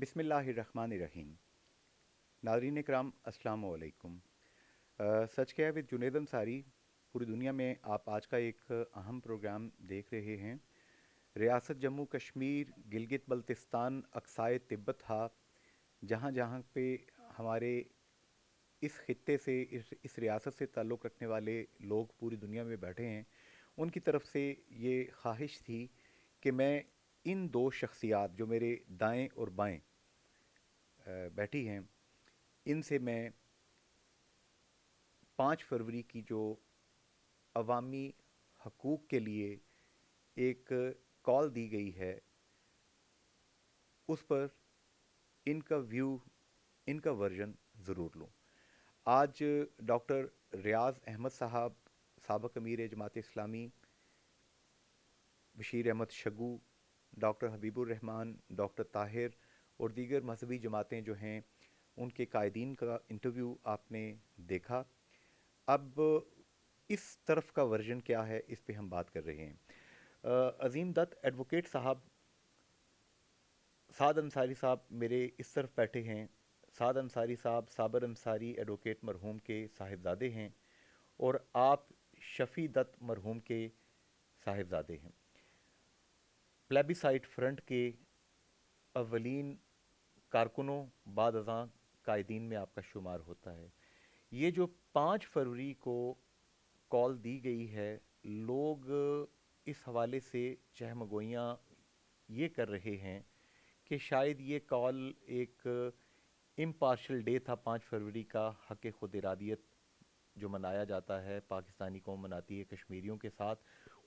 بسم اللہ الرحمن الرحیم۔ ناظرین کرام السلام علیکم۔ سچ کیا وتھ جنید انصاری، پوری دنیا میں آپ آج کا ایک اہم پروگرام دیکھ رہے ہیں۔ ریاست جموں کشمیر، گلگت بلتستان، اقصائے تبت تھا، جہاں جہاں پہ ہمارے اس خطے سے اس ریاست سے تعلق رکھنے والے لوگ پوری دنیا میں بیٹھے ہیں، ان کی طرف سے یہ خواہش تھی کہ میں ان دو شخصیات جو میرے دائیں اور بائیں بیٹھی ہیں، ان سے میں 5 فروری کی جو عوامی حقوق کے لیے ایک کال دی گئی ہے، اس پر ان کا ویو، ان کا ورژن ضرور لوں۔ آج ڈاکٹر ریاض احمد صاحب، سابق امیر جماعت اسلامی، بشیر احمد شگو، ڈاکٹر حبیب الرحمان، ڈاکٹر طاہر اور دیگر مذہبی جماعتیں جو ہیں، ان کے قائدین کا انٹرویو آپ نے دیکھا۔ اب اس طرف کا ورژن کیا ہے، اس پہ ہم بات کر رہے ہیں۔ عظیم دت ایڈوکیٹ صاحب، سعد انصاری صاحب میرے اس طرف بیٹھے ہیں۔ سعد انصاری صاحب صابر انصاری ایڈوکیٹ مرحوم کے صاحبزادے ہیں، اور آپ شفیع دت مرحوم کے صاحبزادے ہیں۔ پلیبیسائٹ فرنٹ کے اولین کارکنوں، بعد ازاں قائدین میں آپ کا شمار ہوتا ہے۔ یہ جو 5 فروری کو کال دی گئی ہے، لوگ اس حوالے سے چہمگوئیاں یہ کر رہے ہیں کہ شاید یہ کال ایک امپارشل ڈے تھا 5 فروری کا، حق خود ارادیت جو منایا جاتا ہے، پاکستانی قوم مناتی ہے کشمیریوں کے ساتھ،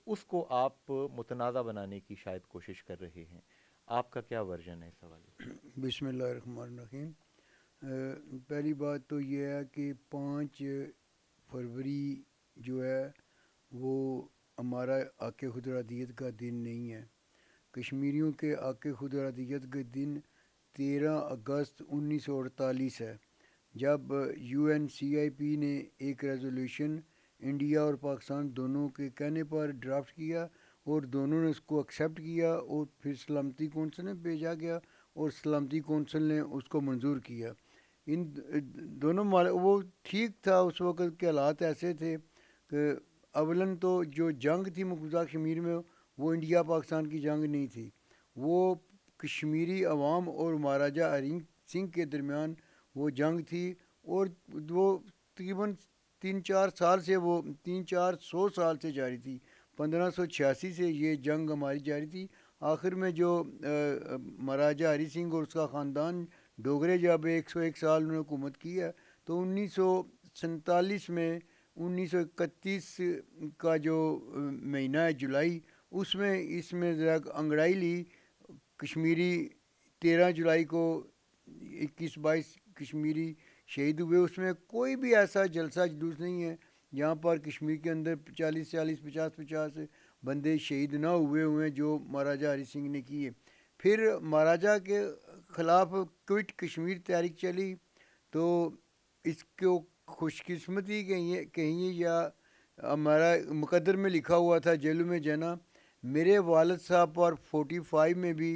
اس کو آپ متنازع بنانے کی شاید کوشش کر رہے ہیں۔ آپ کا کیا ورژن ہے اس حوالے سے؟ بسم اللہ الرحمن الرحیم۔ پہلی بات تو یہ ہے کہ 5 فروری جو ہے وہ ہمارا حق خود ارادیت کا دن نہیں ہے۔ کشمیریوں کے حق خود ارادیت کا دن 13 اگست 1948 ہے، جب UNCIP نے ایک ریزولوشن انڈیا اور پاکستان دونوں کے کہنے پر ڈرافٹ کیا، اور دونوں نے اس کو ایکسیپٹ کیا، اور پھر سلامتی کونسل میں بھیجا گیا، اور سلامتی کونسل نے اس کو منظور کیا۔ ان دونوں وہ ٹھیک تھا، اس وقت کے حالات ایسے تھے کہ اولاً تو جو جنگ تھی مقبوضہ کشمیر میں، وہ انڈیا پاکستان کی جنگ نہیں تھی، وہ کشمیری عوام اور مہاراجہ ہری سنگھ کے درمیان وہ جنگ تھی، اور وہ تقریباً 300 سے جاری تھی۔ 1586 سے یہ جنگ ہماری جاری تھی۔ آخر میں جو مہاراجہ ہری سنگھ اور اس کا خاندان ڈوگرے، جب 101 سال انہوں نے حکومت کی ہے، تو 1947 میں 1931 کا جو مہینہ ہے جولائی، اس میں ذرا انگڑائی لی کشمیری۔ 13 جولائی کو 21-22 کشمیری شہید ہوئے۔ اس میں کوئی بھی ایسا جلسہ جلوس نہیں ہے جہاں پر کشمیر کے اندر 40 50 بندے شہید نہ ہوئے جو مہاراجہ ہری سنگھ نے کیے۔ پھر مہاراجہ کے خلاف کوئٹ کشمیر تحریک چلی، تو اس کو خوش قسمتی کہیں یا ہمارا مقدر میں لکھا ہوا تھا جیلوں میں جانا۔ میرے والد صاحب پر 45 میں بھی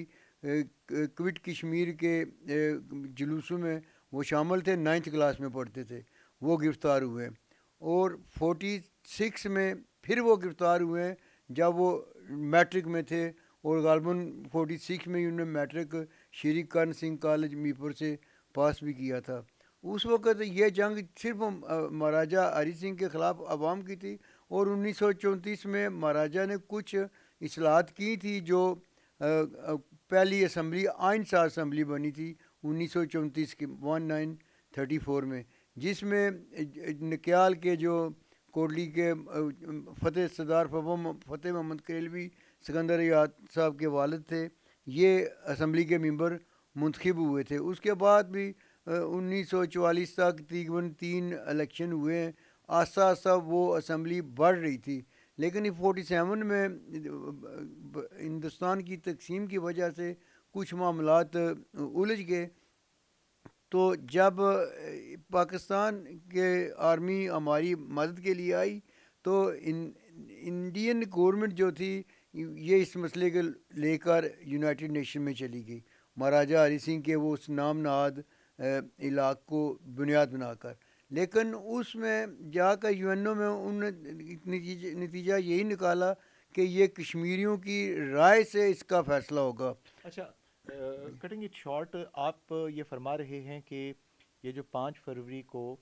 کوئٹ کشمیر کے جلوسوں میں وہ شامل تھے، 9th کلاس میں پڑھتے تھے، وہ گرفتار ہوئے۔ اور 46 میں پھر وہ گرفتار ہوئے جب وہ میٹرک میں تھے، اور غالباً 46 میں انہوں نے میٹرک شری کرن سنگھ کالج میپور سے پاس بھی کیا تھا۔ اس وقت یہ جنگ صرف مہاراجہ ہری سنگھ کے خلاف عوام کی تھی، اور 1934 میں مہاراجہ نے کچھ اصلاحات کی تھی، جو پہلی اسمبلی آئین ساز اسمبلی بنی تھی 1934 کی 1934 میں، جس میں نکیال کے جو کوٹلی کے فتح سردار فتح محمد کریلوی سکندر یاد صاحب کے والد تھے، یہ اسمبلی کے ممبر منتخب ہوئے تھے۔ اس کے بعد بھی 1944 تک تقریباً 3 الیکشن ہوئے ہیں، آہستہ آہستہ وہ اسمبلی بڑھ رہی تھی۔ لیکن 47 میں ہندوستان کی تقسیم کی وجہ سے کچھ معاملات الجھ گئے، تو جب پاکستان کے آرمی ہماری مدد کے لیے آئی، تو انڈین گورنمنٹ جو تھی یہ اس مسئلے کو لے کر یونائٹڈ نیشن میں چلی گئی، مہاراجہ ہری سنگھ کے وہ اس نام نہاد علاقے کو بنیاد بنا کر. لیکن اس میں جا کر یو این او میں ان نے نتیجہ یہی نکالا کہ یہ کشمیریوں کی رائے سے اس کا فیصلہ ہوگا. اچھا، کٹنگ اٹ شارٹ، آپ یہ فرما رہے ہیں کہ یہ جو 5 فروری کو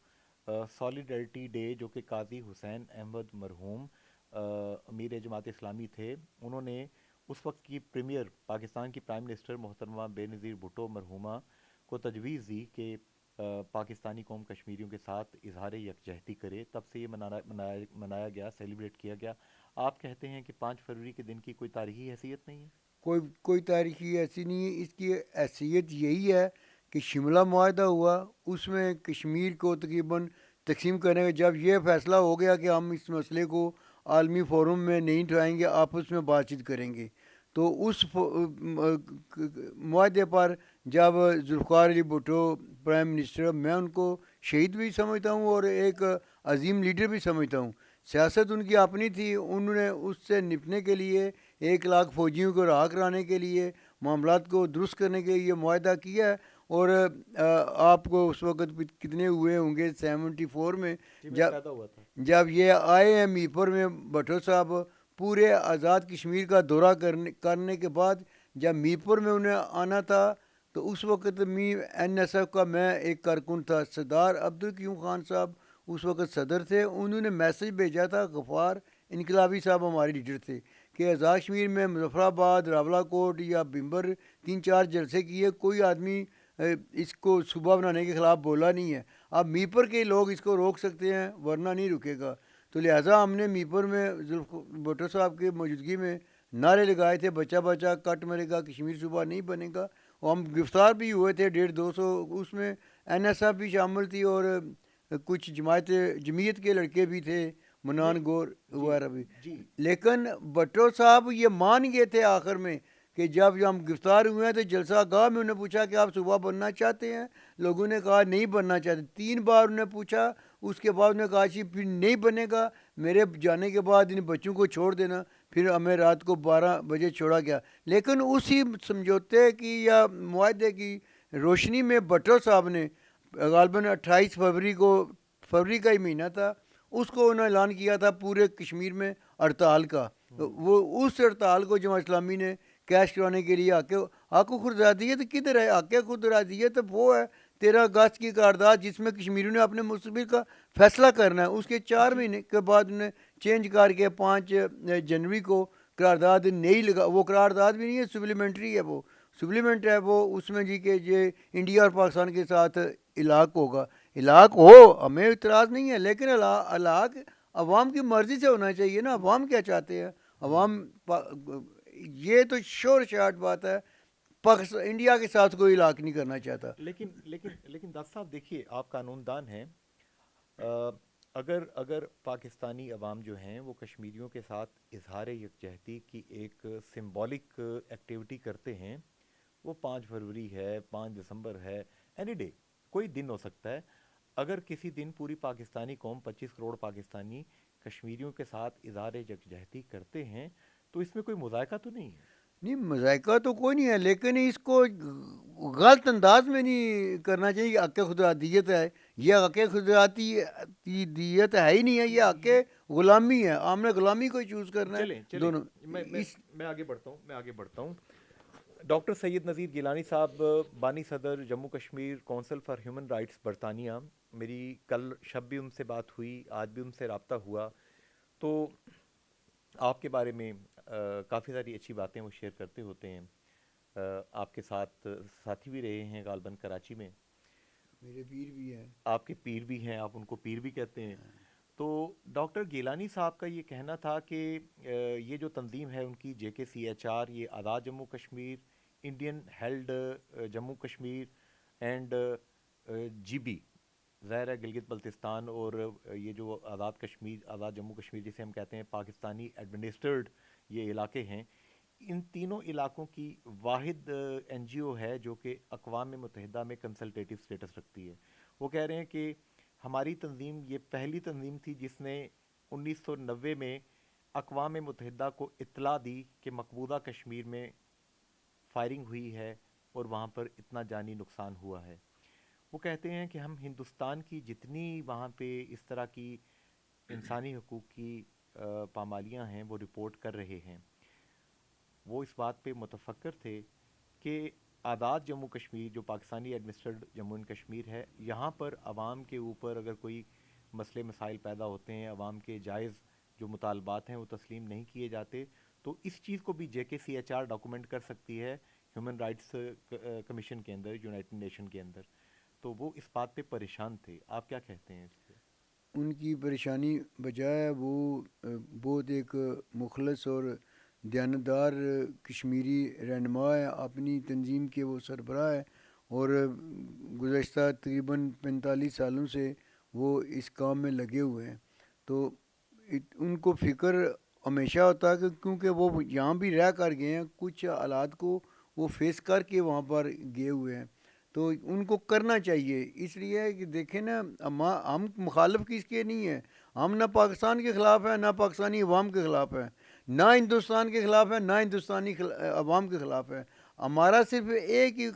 سالیڈرٹی ڈے، جو کہ قاضی حسین احمد مرحوم امیر جماعت اسلامی تھے، انہوں نے اس وقت کی پریمیئر پاکستان کی پرائم منسٹر محترمہ بے نظیر بھٹو مرحومہ کو تجویز دی کہ پاکستانی قوم کشمیریوں کے ساتھ اظہار یکجہتی کرے. تب سے یہ منایا گیا، سیلیبریٹ کیا گیا. آپ کہتے ہیں کہ 5 فروری کے دن کی کوئی تاریخی حیثیت نہیں ہے؟ کوئی تاریخی ایسی نہیں ہے. اس کی حیثیت یہی ہے کہ شملہ معاہدہ ہوا، اس میں کشمیر کو تقریباً تقسیم کرنے کا جب یہ فیصلہ ہو گیا کہ ہم اس مسئلے کو عالمی فورم میں نہیں اٹھائیں گے، آپس میں بات چیت کریں گے، تو اس معاہدے پر جب ذوالفقار علی بھٹو پرائم منسٹر، میں ان کو شہید بھی سمجھتا ہوں اور ایک عظیم لیڈر بھی سمجھتا ہوں. سیاست ان کی اپنی تھی، انہوں نے اس سے نپٹنے کے لیے 1 لاکھ فوجیوں کو رہا کرانے کے لیے، معاملات کو درست کرنے کے لیے معاہدہ کیا ہے. اور آپ کو اس وقت کتنے ہوئے ہوں گے 74 میں جب یہ آئے ہیں میپر میں بھٹو صاحب، پورے آزاد کشمیر کا دورہ کرنے کے بعد جب میپر میں انہیں آنا تھا تو اس وقت این ایس ایف کا میں ایک کارکن تھا، سردار عبدالقیوم خان صاحب اس وقت صدر تھے. انہوں نے میسج بھیجا تھا، غفار انقلابی صاحب ہمارے لیڈر تھے، کہ آزاد کشمیر میں مظفر آباد، راولہ کوٹ یا بمبر 3-4 جلسے کیے، کوئی آدمی اس کو صوبہ بنانے کے خلاف بولا نہیں ہے. اب میپر کے لوگ اس کو روک سکتے ہیں ورنہ نہیں رکے گا. تو لہٰذا ہم نے میپر میں بھٹو صاحب کی موجودگی میں نعرے لگائے تھے، بچہ بچہ کٹ مرے گا، کشمیر صوبہ نہیں بنے گا. اور ہم گرفتار بھی ہوئے تھے 150-200، اس میں این ایس ایف بھی شامل تھی اور کچھ جمعیت کے لڑکے بھی تھے، منان گور وغیرہ بھی. لیکن بھٹو صاحب یہ مان گئے تھے آخر میں کہ جب ہم گرفتار ہوئے ہیں تو جلسہ گاہ میں انہوں نے پوچھا کہ آپ صوبہ بننا چاہتے ہیں؟ لوگوں نے کہا نہیں بننا چاہتے. 3 بار انہوں نے پوچھا، اس کے بعد انہوں نے کہا جی پھر نہیں بنے گا، میرے جانے کے بعد ان بچوں کو چھوڑ دینا. پھر ہمیں رات کو 12 بجے چھوڑا گیا. لیکن اسی سمجھوتے کی یا معاہدے کی روشنی میں بھٹو صاحب نے غالباً 28 فروری کو، فروری کا ہی مہینہ تھا، اس کو انہوں نے اعلان کیا تھا پورے کشمیر میں ہڑتال کا. وہ اس ہڑتال کو جماعت اسلامی نے کیش کرانے کے لیے حق و خود ارادیت کدھر ہے؟ حق خود ارادیت وہ ہے 13 اگست کی قرارداد جس میں کشمیریوں نے اپنے مستقبل کا فیصلہ کرنا ہے. اس کے 4 مہینے کے بعد انہیں چینج کر کے 5 جنوری کو قرارداد نہیں لگا. وہ قرارداد بھی نہیں ہے، سپلیمنٹری ہے، وہ سپلیمنٹ ہے وہ. اس میں جی کہ یہ انڈیا اور پاکستان کے ساتھ علاق ہوگا. علاق ہو، ہمیں اعتراض نہیں ہے، لیکن علاق عوام کی مرضی سے ہونا چاہیے نا. عوام کیا چاہتے ہیں؟ عوام یہ تو شور شاٹ بات ہے، انڈیا کے ساتھ کوئی علاق نہیں کرنا چاہتا. لیکن داس صاحب دیکھیے، آپ قانون دان ہیں. اگر پاکستانی عوام جو ہیں وہ کشمیریوں کے ساتھ اظہار یکجہتی کی ایک سمبولک ایکٹیویٹی کرتے ہیں، وہ 5 فروری ہے، 5 دسمبر ہے، اینی ڈے، کوئی دن ہو سکتا ہے. اگر کسی دن پوری پاکستانی قوم 25 کروڑ پاکستانی کشمیریوں کے ساتھ اظہار یکجہتی کرتے ہیں تو اس میں کوئی مذائقہ تو نہیں ہے؟ نہیں، مذائقہ تو کوئی نہیں ہے، لیکن اس کو غلط انداز میں نہیں کرنا چاہیے. حق خودارادیت ہے، یہ حق خودارادیت ہے ہی نہیں ہے، یہ حق غلامی ہے. ہم نے غلامی کو چوز کرنا ہے. دونوں میں آگے بڑھتا ہوں. ڈاکٹر سید نذیر گیلانی صاحب، بانی صدر Jammu Kashmir council for human rights برطانیہ، میری کل شب بھی ان سے بات ہوئی، آج بھی ان سے رابطہ ہوا. تو آپ کے بارے میں کافی ساری اچھی باتیں وہ شیئر کرتے ہوتے ہیں. آپ کے ساتھ ساتھی بھی رہے ہیں غالباً کراچی میں. میرے پیر بھی ہیں. آپ کے پیر بھی ہیں، آپ ان کو پیر بھی کہتے ہیں. تو ڈاکٹر گیلانی صاحب کا یہ کہنا تھا کہ یہ جو تنظیم ہے ان کی JKCHR، یہ آزاد Jammu Kashmir, Indian held Jammu Kashmir and GB، ظاہر ہے گلگت بلتستان، اور یہ جو آزاد جموں کشمیر جسے ہم کہتے ہیں پاکستانی ایڈمنسٹرڈ یہ علاقے ہیں، ان تینوں علاقوں کی واحد NGO ہے جو کہ اقوام متحدہ میں کنسلٹیٹو سٹیٹس رکھتی ہے. وہ کہہ رہے ہیں کہ ہماری تنظیم یہ پہلی تنظیم تھی جس نے 1990 میں اقوام متحدہ کو اطلاع دی کہ مقبوضہ کشمیر میں فائرنگ ہوئی ہے، اور وہاں پر اتنا جانی نقصان ہوا ہے. وہ کہتے ہیں کہ ہم ہندوستان کی جتنی وہاں پہ اس طرح کی انسانی حقوق کی پامالیاں ہیں وہ رپورٹ کر رہے ہیں. وہ اس بات پہ متفکر تھے کہ آزاد جموں کشمیر جو پاکستانی ایڈمنسٹرڈ جموں اینڈ کشمیر ہے، یہاں پر عوام کے اوپر اگر کوئی مسئلے مسائل پیدا ہوتے ہیں، عوام کے جائز جو مطالبات ہیں وہ تسلیم نہیں کیے جاتے، تو اس چیز کو بھی JKCHR ڈاکومنٹ کر سکتی ہے ہیومن رائٹس کمیشن کے اندر، یونائٹڈ نیشن کے اندر. تو وہ اس بات پہ پریشان تھے. آپ کیا کہتے ہیں اس پہ؟ ان کی پریشانی بجائے وہ بہت ایک مخلص اور دیانتدار کشمیری رہنما ہے، اپنی تنظیم کے وہ سربراہ ہے، اور گزشتہ تقریباً 45 سالوں سے وہ اس کام میں لگے ہوئے ہیں. تو ان کو فکر ہمیشہ ہوتا ہے کہ کیونکہ وہ یہاں بھی رہ کر گئے ہیں، کچھ حالات کو وہ فیس کر کے وہاں پر گئے ہوئے ہیں، تو ان کو کرنا چاہیے. اس لیے کہ دیکھیں نا، ہم مخالف کس کے نہیں ہیں، ہم نہ پاکستان کے خلاف ہیں، نہ پاکستانی عوام کے خلاف ہیں، نہ ہندوستان کے خلاف ہے، نہ ہندوستانی عوام کے خلاف ہے. ہمارا صرف ایک ہی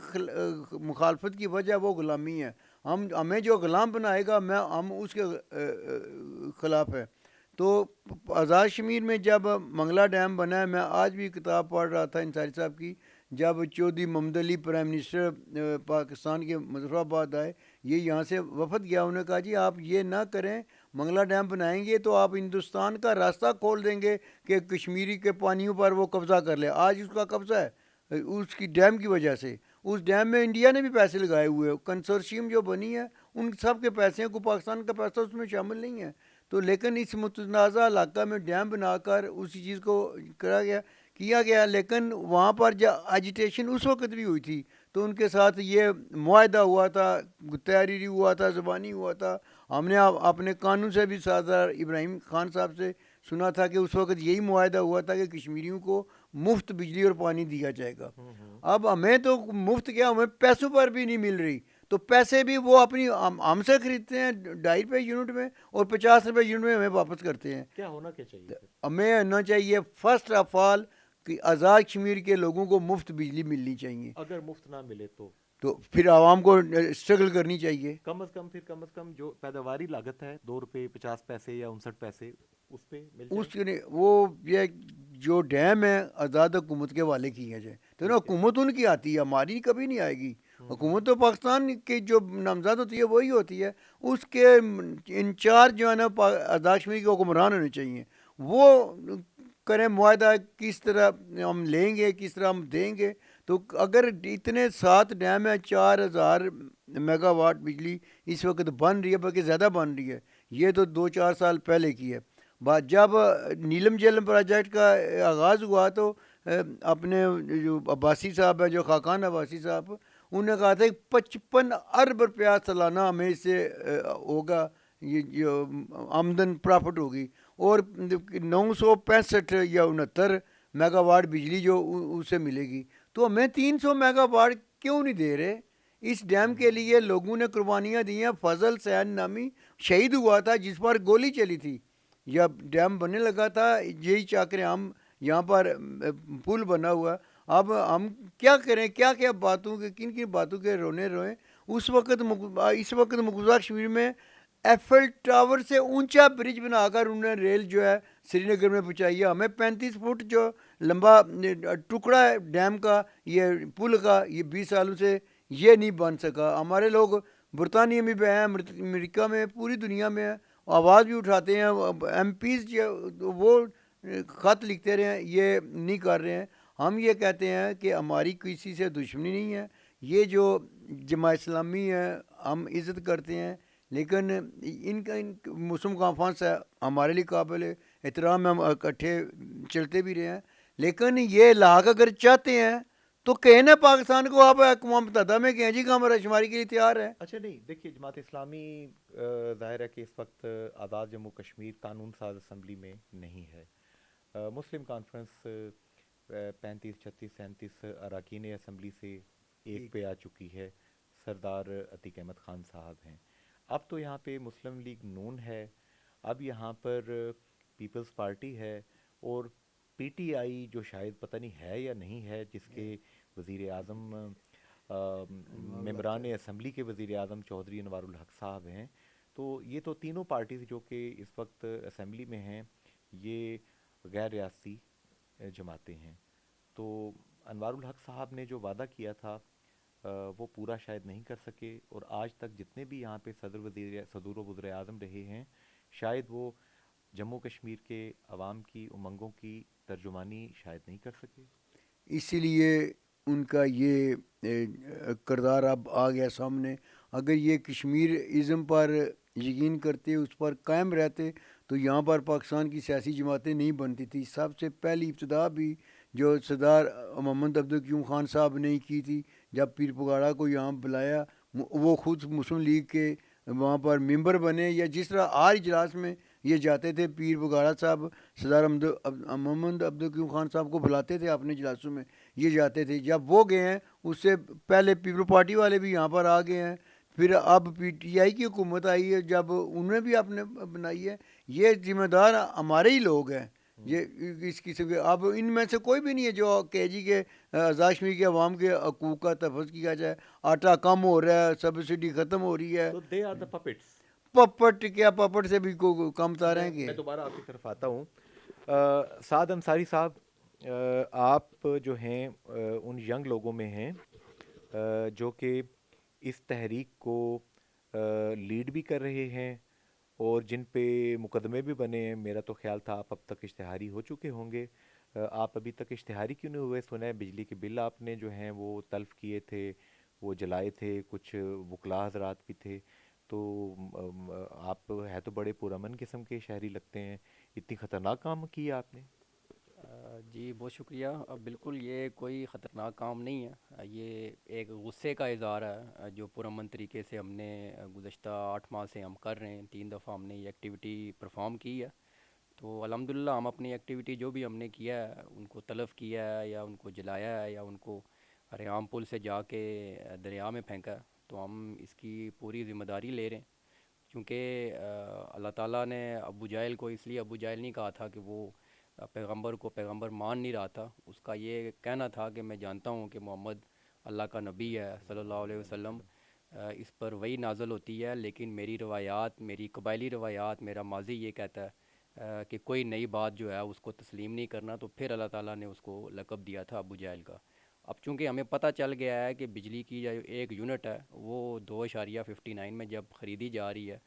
مخالفت کی وجہ وہ غلامی ہے. ہمیں جو غلام بنائے گا ہم اس کے خلاف ہے. تو آزاد کشمیر میں جب منگلا ڈیم بنا ہے، میں آج بھی کتاب پڑھ رہا تھا انصاری صاحب کی، جب چودھری محمد علی پرائم منسٹر پاکستان کے مظفر آباد آئے، یہ یہاں سے وفد گیا، انہوں نے کہا جی آپ یہ نہ کریں، منگلا ڈیم بنائیں گے تو آپ ہندوستان کا راستہ کھول دیں گے کہ کشمیری کے پانیوں پر وہ قبضہ کر لے. آج اس کا قبضہ ہے اس کی ڈیم کی وجہ سے. اس ڈیم میں انڈیا نے بھی پیسے لگائے ہوئے، کنسورشیم جو بنی ہے ان سب کے پیسے ہیں، کوئی پاکستان کا پیسہ اس میں شامل نہیں ہے. تو لیکن اس متنازع علاقہ میں ڈیم بنا کر اسی چیز کو کیا گیا، لیکن وہاں پر جو ایجیٹیشن اس وقت بھی ہوئی تھی تو ان کے ساتھ یہ معاہدہ ہوا تھا، تحریری ہوا تھا، زبانی ہوا تھا. ہم نے اپنے قانون سے بھی سردار ابراہیم خان صاحب سے سنا تھا کہ اس وقت یہی معاہدہ ہوا تھا کہ کشمیریوں کو مفت بجلی اور پانی دیا جائے گا. اب ہمیں تو مفت کیا، ہمیں پیسوں پر بھی نہیں مل رہی، تو پیسے بھی وہ اپنی ہم سے خریدتے ہیں 2.5 روپے یونٹ میں اور 50 روپے یونٹ میں ہمیں واپس کرتے ہیں. کیا ہونا کیا چاہیے پھر؟ ہمیں ہونا چاہیے فرسٹ آف آل کہ آزاد کشمیر کے لوگوں کو مفت بجلی ملنی چاہیے. اگر مفت نہ ملے تو پھر عوام کو اسٹرگل کرنی چاہیے. کم از کم جو پیداواری لاگت ہے 2 روپے 50 پیسے یا 59 پیسے اس پہ مل جائے. وہ یہ جو ڈیم ہے آزاد حکومت کے والے کیا جائے، تو نا حکومت ان کی آتی ہے، ہماری کبھی نہیں آئے گی. حکومت تو پاکستان کی جو نامزد ہوتی ہے وہی ہوتی ہے، اس کے انچارج جو ہے نا آزاد کشمیر کے حکمران ہونے چاہیے. وہ کریں معاہدہ کس طرح ہم لیں گے، کس طرح ہم دیں گے. تو اگر اتنے 7 ڈیم ہیں، 4000 میگا واٹ بجلی اس وقت بن رہی ہے، بلکہ زیادہ بن رہی ہے. یہ تو 2-4 سال پہلے کی ہے بات. جب نیلم جیلم پروجیکٹ کا آغاز ہوا تو اپنے جو عباسی صاحب ہے، جو خاقان عباسی صاحب، انہوں نے کہا تھا کہ 55 ارب روپیہ سالانہ ہمیں اس سے ہوگا، یہ جو آمدن پرافٹ ہوگی، اور 965 یا 69 میگا واٹ بجلی جو اسے ملے گی. تو ہمیں 300 میگا واٹ کیوں نہیں دے رہے؟ اس ڈیم کے لیے لوگوں نے قربانیاں دی ہیں. فضل سین نامی شہید ہوا تھا جس پر گولی چلی تھی. جب ڈیم بننے لگا تھا یہی چاکریں ہم یہاں پر پل بنا ہوا. اب ہم کیا کریں، کیا کیا باتوں کے، کن کن باتوں کے رونے روئیں. اس وقت مقبوضہ کشمیر میں ایفل ٹاور سے اونچا برج بنا کر انہوں نے ریل جو ہے سری نگر میں پہنچائی ہے. ہمیں 35 فٹ جو لمبا ٹکڑا ہے ڈیم کا، یہ پل کا، یہ 20 سالوں سے یہ نہیں بن سکا. ہمارے لوگ برطانیہ میں بھی ہیں، امریکہ میں، پوری دنیا میں آواز بھی اٹھاتے ہیں. ایم پیز وہ خط لکھتے رہے ہیں، یہ نہیں کر رہے ہیں. ہم یہ کہتے ہیں کہ ہماری کسی سے دشمنی نہیں ہے. یہ جو جماعت اسلامی ہے ہم عزت کرتے ہیں، لیکن ان کا مسلم کانفرنس ہے ہمارے لیے قابل احترام، ہم اکٹھے چلتے بھی رہے ہیں. لیکن یہ لاگ اگر چاہتے ہیں تو کہنا پاکستان کو آپ اقوام متحدہ میں کہیں جی کہ ہم رشماری کے لیے تیار ہیں. اچھا نہیں، دیکھیے جماعت اسلامی ظاہر ہے کہ اس وقت آزاد جموں کشمیر قانون ساز اسمبلی میں نہیں ہے. مسلم کانفرنس 35 36 37 اراکین اسمبلی سے ایک پہ آ چکی ہے. سردار عتیق احمد خان صاحب ہیں. اب تو یہاں پہ مسلم لیگ نون ہے، اب یہاں پر پیپلز پارٹی ہے، اور پی ٹی آئی جو شاید پتہ نہیں ہے یا نہیں ہے، جس کے وزیر اعظم ممبران اسمبلی کے وزیر اعظم چودھری انوار الحق صاحب ہیں. تو یہ تو تینوں پارٹیز جو کہ اس وقت اسمبلی میں ہیں یہ غیر ریاستی جماعتیں ہیں. تو انوار الحق صاحب نے جو وعدہ کیا تھا وہ پورا شاید نہیں کر سکے, اور آج تک جتنے بھی یہاں پہ صدر و وزیر اعظم رہے ہیں شاید وہ جموں کشمیر کے عوام کی امنگوں کی ترجمانی شاید نہیں کر سکے. اسی لیے ان کا یہ کردار اب آ گیا سامنے. اگر یہ کشمیر ازم پر یقین کرتے, اس پر قائم رہتے, تو یہاں پر پاکستان کی سیاسی جماعتیں نہیں بنتی تھی. سب سے پہلی ابتدا بھی جو سردار محمد عبدالقیوم خان صاحب نے کی تھی, جب پیر پگاڑا کو یہاں بلایا, وہ خود مسلم لیگ کے وہاں پر ممبر بنے, یا جس طرح آج اجلاس میں یہ جاتے تھے, پیر پگاڑا صاحب سردار محمد عبدالقیوم خان صاحب کو بلاتے تھے اپنے اجلاسوں میں, یہ جاتے تھے. جب وہ گئے ہیں, اس سے پہلے پیپل پارٹی والے بھی یہاں پر آ گئے ہیں. پھر اب پی ٹی آئی کی حکومت آئی ہے, جب انہوں نے بھی اپنے بنائی ہے. یہ ذمہ دار ہمارے ہی لوگ ہیں. یہ اس قسم کے اب ان میں سے کوئی بھی نہیں ہے جو کہ جی کے آزاد کشمیر کے عوام کے حقوق کا تحفظ کیا جائے. آٹا کم ہو رہا ہے, سبسڈی ختم ہو رہی ہے. تو دے آر دا پپٹس. پپٹ کیا, پپٹ سے بھی کم تارے ہیں. میں دوبارہ آپ کی طرف آتا ہوں. سعد انصاری صاحب, آپ جو ہیں ان ینگ لوگوں میں ہیں جو کہ اس تحریک کو لیڈ بھی کر رہے ہیں اور جن پہ مقدمے بھی بنے ہیں. میرا تو خیال تھا آپ اب تک اشتہاری ہو چکے ہوں گے. آپ ابھی تک اشتہاری کیوں نہیں ہوئے؟ سنا ہے بجلی کے بل آپ نے جو ہیں وہ تلف کیے تھے, وہ جلائے تھے, کچھ وکلاء حضرات بھی تھے. تو آپ ہے تو بڑے پرامن قسم کے شہری لگتے ہیں, اتنی خطرناک کام کیا آپ نے. جی بہت شکریہ. بالکل یہ کوئی خطرناک کام نہیں ہے, یہ ایک غصے کا اظہار ہے جو پرامن طریقے سے ہم نے گزشتہ 8 ماہ سے ہم کر رہے ہیں. 3 دفعہ ہم نے یہ ایکٹیویٹی پرفارم کی ہے. تو الحمدللہ ہم اپنی ایکٹیویٹی جو بھی ہم نے کیا ہے, ان کو تلف کیا ہے یا ان کو جلایا ہے یا ان کو ریام پل سے جا کے دریا میں پھینکا ہے, تو ہم اس کی پوری ذمہ داری لے رہے ہیں. کیونکہ اللہ تعالیٰ نے ابو جہل کو اس لیے ابو جہل نہیں کہا تھا کہ وہ پیغمبر کو پیغمبر مان نہیں رہا تھا. اس کا یہ کہنا تھا کہ میں جانتا ہوں کہ محمد اللہ کا نبی ہے صلی اللہ علیہ وسلم, اس پر وہی نازل ہوتی ہے, لیکن میری روایات, میری قبائلی روایات, میرا ماضی یہ کہتا ہے کہ کوئی نئی بات جو ہے اس کو تسلیم نہیں کرنا. تو پھر اللہ تعالیٰ نے اس کو لقب دیا تھا ابو جہل کا. اب چونکہ ہمیں پتہ چل گیا ہے کہ بجلی کی جو ایک یونٹ ہے وہ 2.59 میں جب خریدی جا رہی ہے,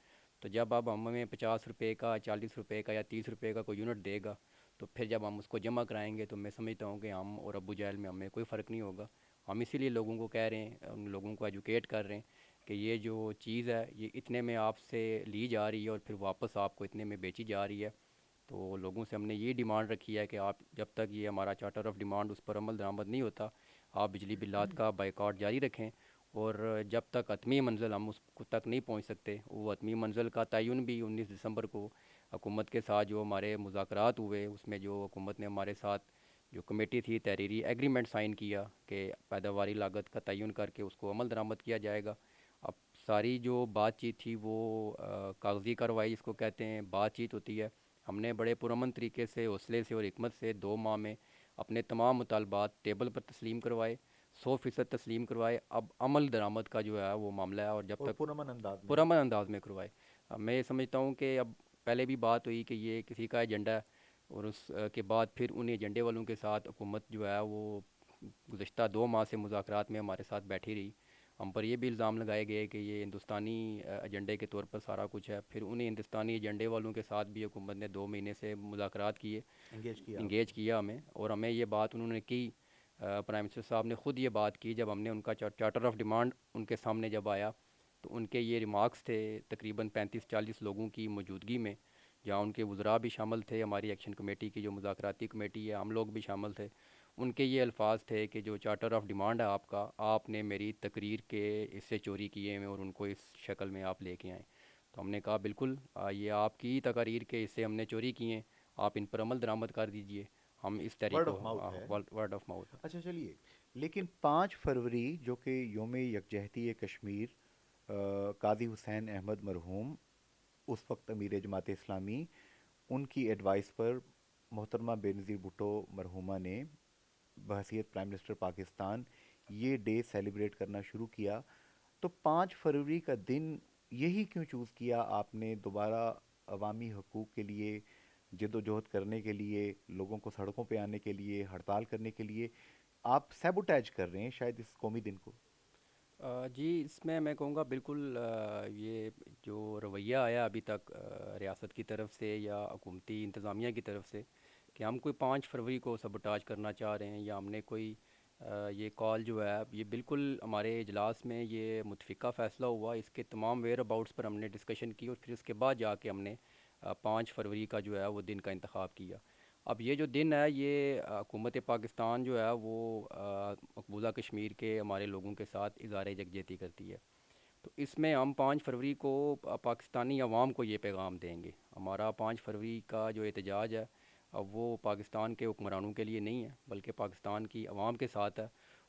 تو جب اب ہمیں 50 روپے کا, 40 روپے کا یا 30 روپے کا کوئی یونٹ دے گا, تو پھر جب ہم اس کو جمع کرائیں گے تو میں سمجھتا ہوں کہ ہم اور ابو جہل میں ہمیں کوئی فرق نہیں ہوگا. ہم اسی لیے لوگوں کو کہہ رہے ہیں, ان لوگوں کو ایجوکیٹ کر رہے ہیں کہ یہ جو چیز ہے یہ اتنے میں آپ سے لی جا رہی ہے اور پھر واپس آپ کو اتنے میں بیچی جا رہی ہے. تو لوگوں سے ہم نے یہ ڈیمانڈ رکھی ہے کہ آپ جب تک یہ ہمارا چارٹر آف ڈیمانڈ اس پر عمل درآمد نہیں ہوتا, آپ بجلی بلات کا بائیکاٹ جاری رکھیں. اور جب تک حتمی منزل ہم اس کو تک نہیں پہنچ سکتے, وہ حتمی منزل کا تعین بھی 19 دسمبر کو حکومت کے ساتھ جو ہمارے مذاکرات ہوئے, اس میں جو حکومت نے ہمارے ساتھ جو کمیٹی تھی تحریری ایگریمنٹ سائن کیا کہ پیداواری لاگت کا تعین کر کے اس کو عمل درآمد کیا جائے گا. اب ساری جو بات چیت تھی وہ کاغذی کارروائی جس کو کہتے ہیں بات چیت ہوتی ہے. ہم نے بڑے پرامن طریقے سے, حوصلے سے اور حکمت سے 2 ماہ میں اپنے تمام مطالبات ٹیبل پر تسلیم کروائے, 100% تسلیم کروائے. اب عمل درآمد کا جو ہے وہ معاملہ ہے, اور جب تک پرامن انداز میں کروائے. میں یہ سمجھتا ہوں کہ اب پہلے بھی بات ہوئی کہ یہ کسی کا ایجنڈا ہے, اور اس کے بعد پھر ان ایجنڈے والوں کے ساتھ حکومت جو ہے وہ گزشتہ 2 ماہ سے مذاکرات میں ہمارے ساتھ بیٹھی رہی. ہم پر یہ بھی الزام لگائے گئے کہ یہ ہندوستانی ایجنڈے کے طور پر سارا کچھ ہے. پھر انہیں ہندوستانی ایجنڈے والوں کے ساتھ بھی حکومت نے 2 مہینے سے مذاکرات کیے, انگیج کیا ہمیں. اور ہمیں یہ بات انہوں نے کی, پرائم منسٹر صاحب نے خود یہ بات کی جب ہم نے ان کا چارٹر آف ڈیمانڈ ان کے سامنے جب آیا, تو ان کے یہ ریمارکس تھے تقریباً 35-40 لوگوں کی موجودگی میں, جہاں ان کے وزراء بھی شامل تھے, ہماری ایکشن کمیٹی کی جو مذاکراتی کمیٹی ہے ہم لوگ بھی شامل تھے. ان کے یہ الفاظ تھے کہ جو چارٹر آف ڈیمانڈ ہے آپ کا, آپ نے میری تقریر کے حصے چوری کیے ہیں اور ان کو اس شکل میں آپ لے کے آئیں. تو ہم نے کہا بالکل یہ آپ کی تقاریر کے حصے ہم نے چوری کیے ہیں, آپ ان پر عمل درآمد کر دیجئے. ہم اس طریق کو ورڈ آف ماؤتھ. اچھا چلیے, لیکن 5 فروری جو کہ یوم یکجہتی کشمیر, قاضی حسین احمد مرحوم اس وقت امیر جماعت اسلامی, ان کی ایڈوائس پر محترمہ بے نظیر بھٹو مرحومہ نے بحیثیت پرائم منسٹر پاکستان یہ ڈے سیلیبریٹ کرنا شروع کیا. تو 5 فروری کا دن یہی کیوں چوز کیا آپ نے دوبارہ عوامی حقوق کے لیے جد و جہد کرنے کے لیے, لوگوں کو سڑکوں پہ آنے کے لیے, ہڑتال کرنے کے لیے؟ آپ سیبوٹیج کر رہے ہیں شاید اس قومی دن کو. جی اس میں کہوں گا بالکل یہ جو رویہ آیا ابھی تک ریاست کی طرف سے یا حکومتی انتظامیہ کی طرف سے کہ ہم کوئی 5 فروری کو سبوٹاج کرنا چاہ رہے ہیں یا ہم نے کوئی یہ کال جو ہے یہ بالکل ہمارے اجلاس میں یہ متفقہ فیصلہ ہوا. اس کے تمام ویئر اباؤٹس پر ہم نے ڈسکشن کی اور پھر اس کے بعد جا کے ہم نے 5 فروری کا جو ہے وہ دن کا انتخاب کیا. اب یہ جو دن ہے یہ حکومت پاکستان جو ہے وہ مقبوضہ کشمیر کے ہمارے لوگوں کے ساتھ اظہار یکجہتی کرتی ہے. تو اس میں ہم 5 فروری کو پاکستانی عوام کو یہ پیغام دیں گے. ہمارا 5 فروری کا جو احتجاج ہے اب وہ پاکستان کے حکمرانوں کے لیے نہیں ہے بلکہ پاکستان کی عوام کے ساتھ ہے.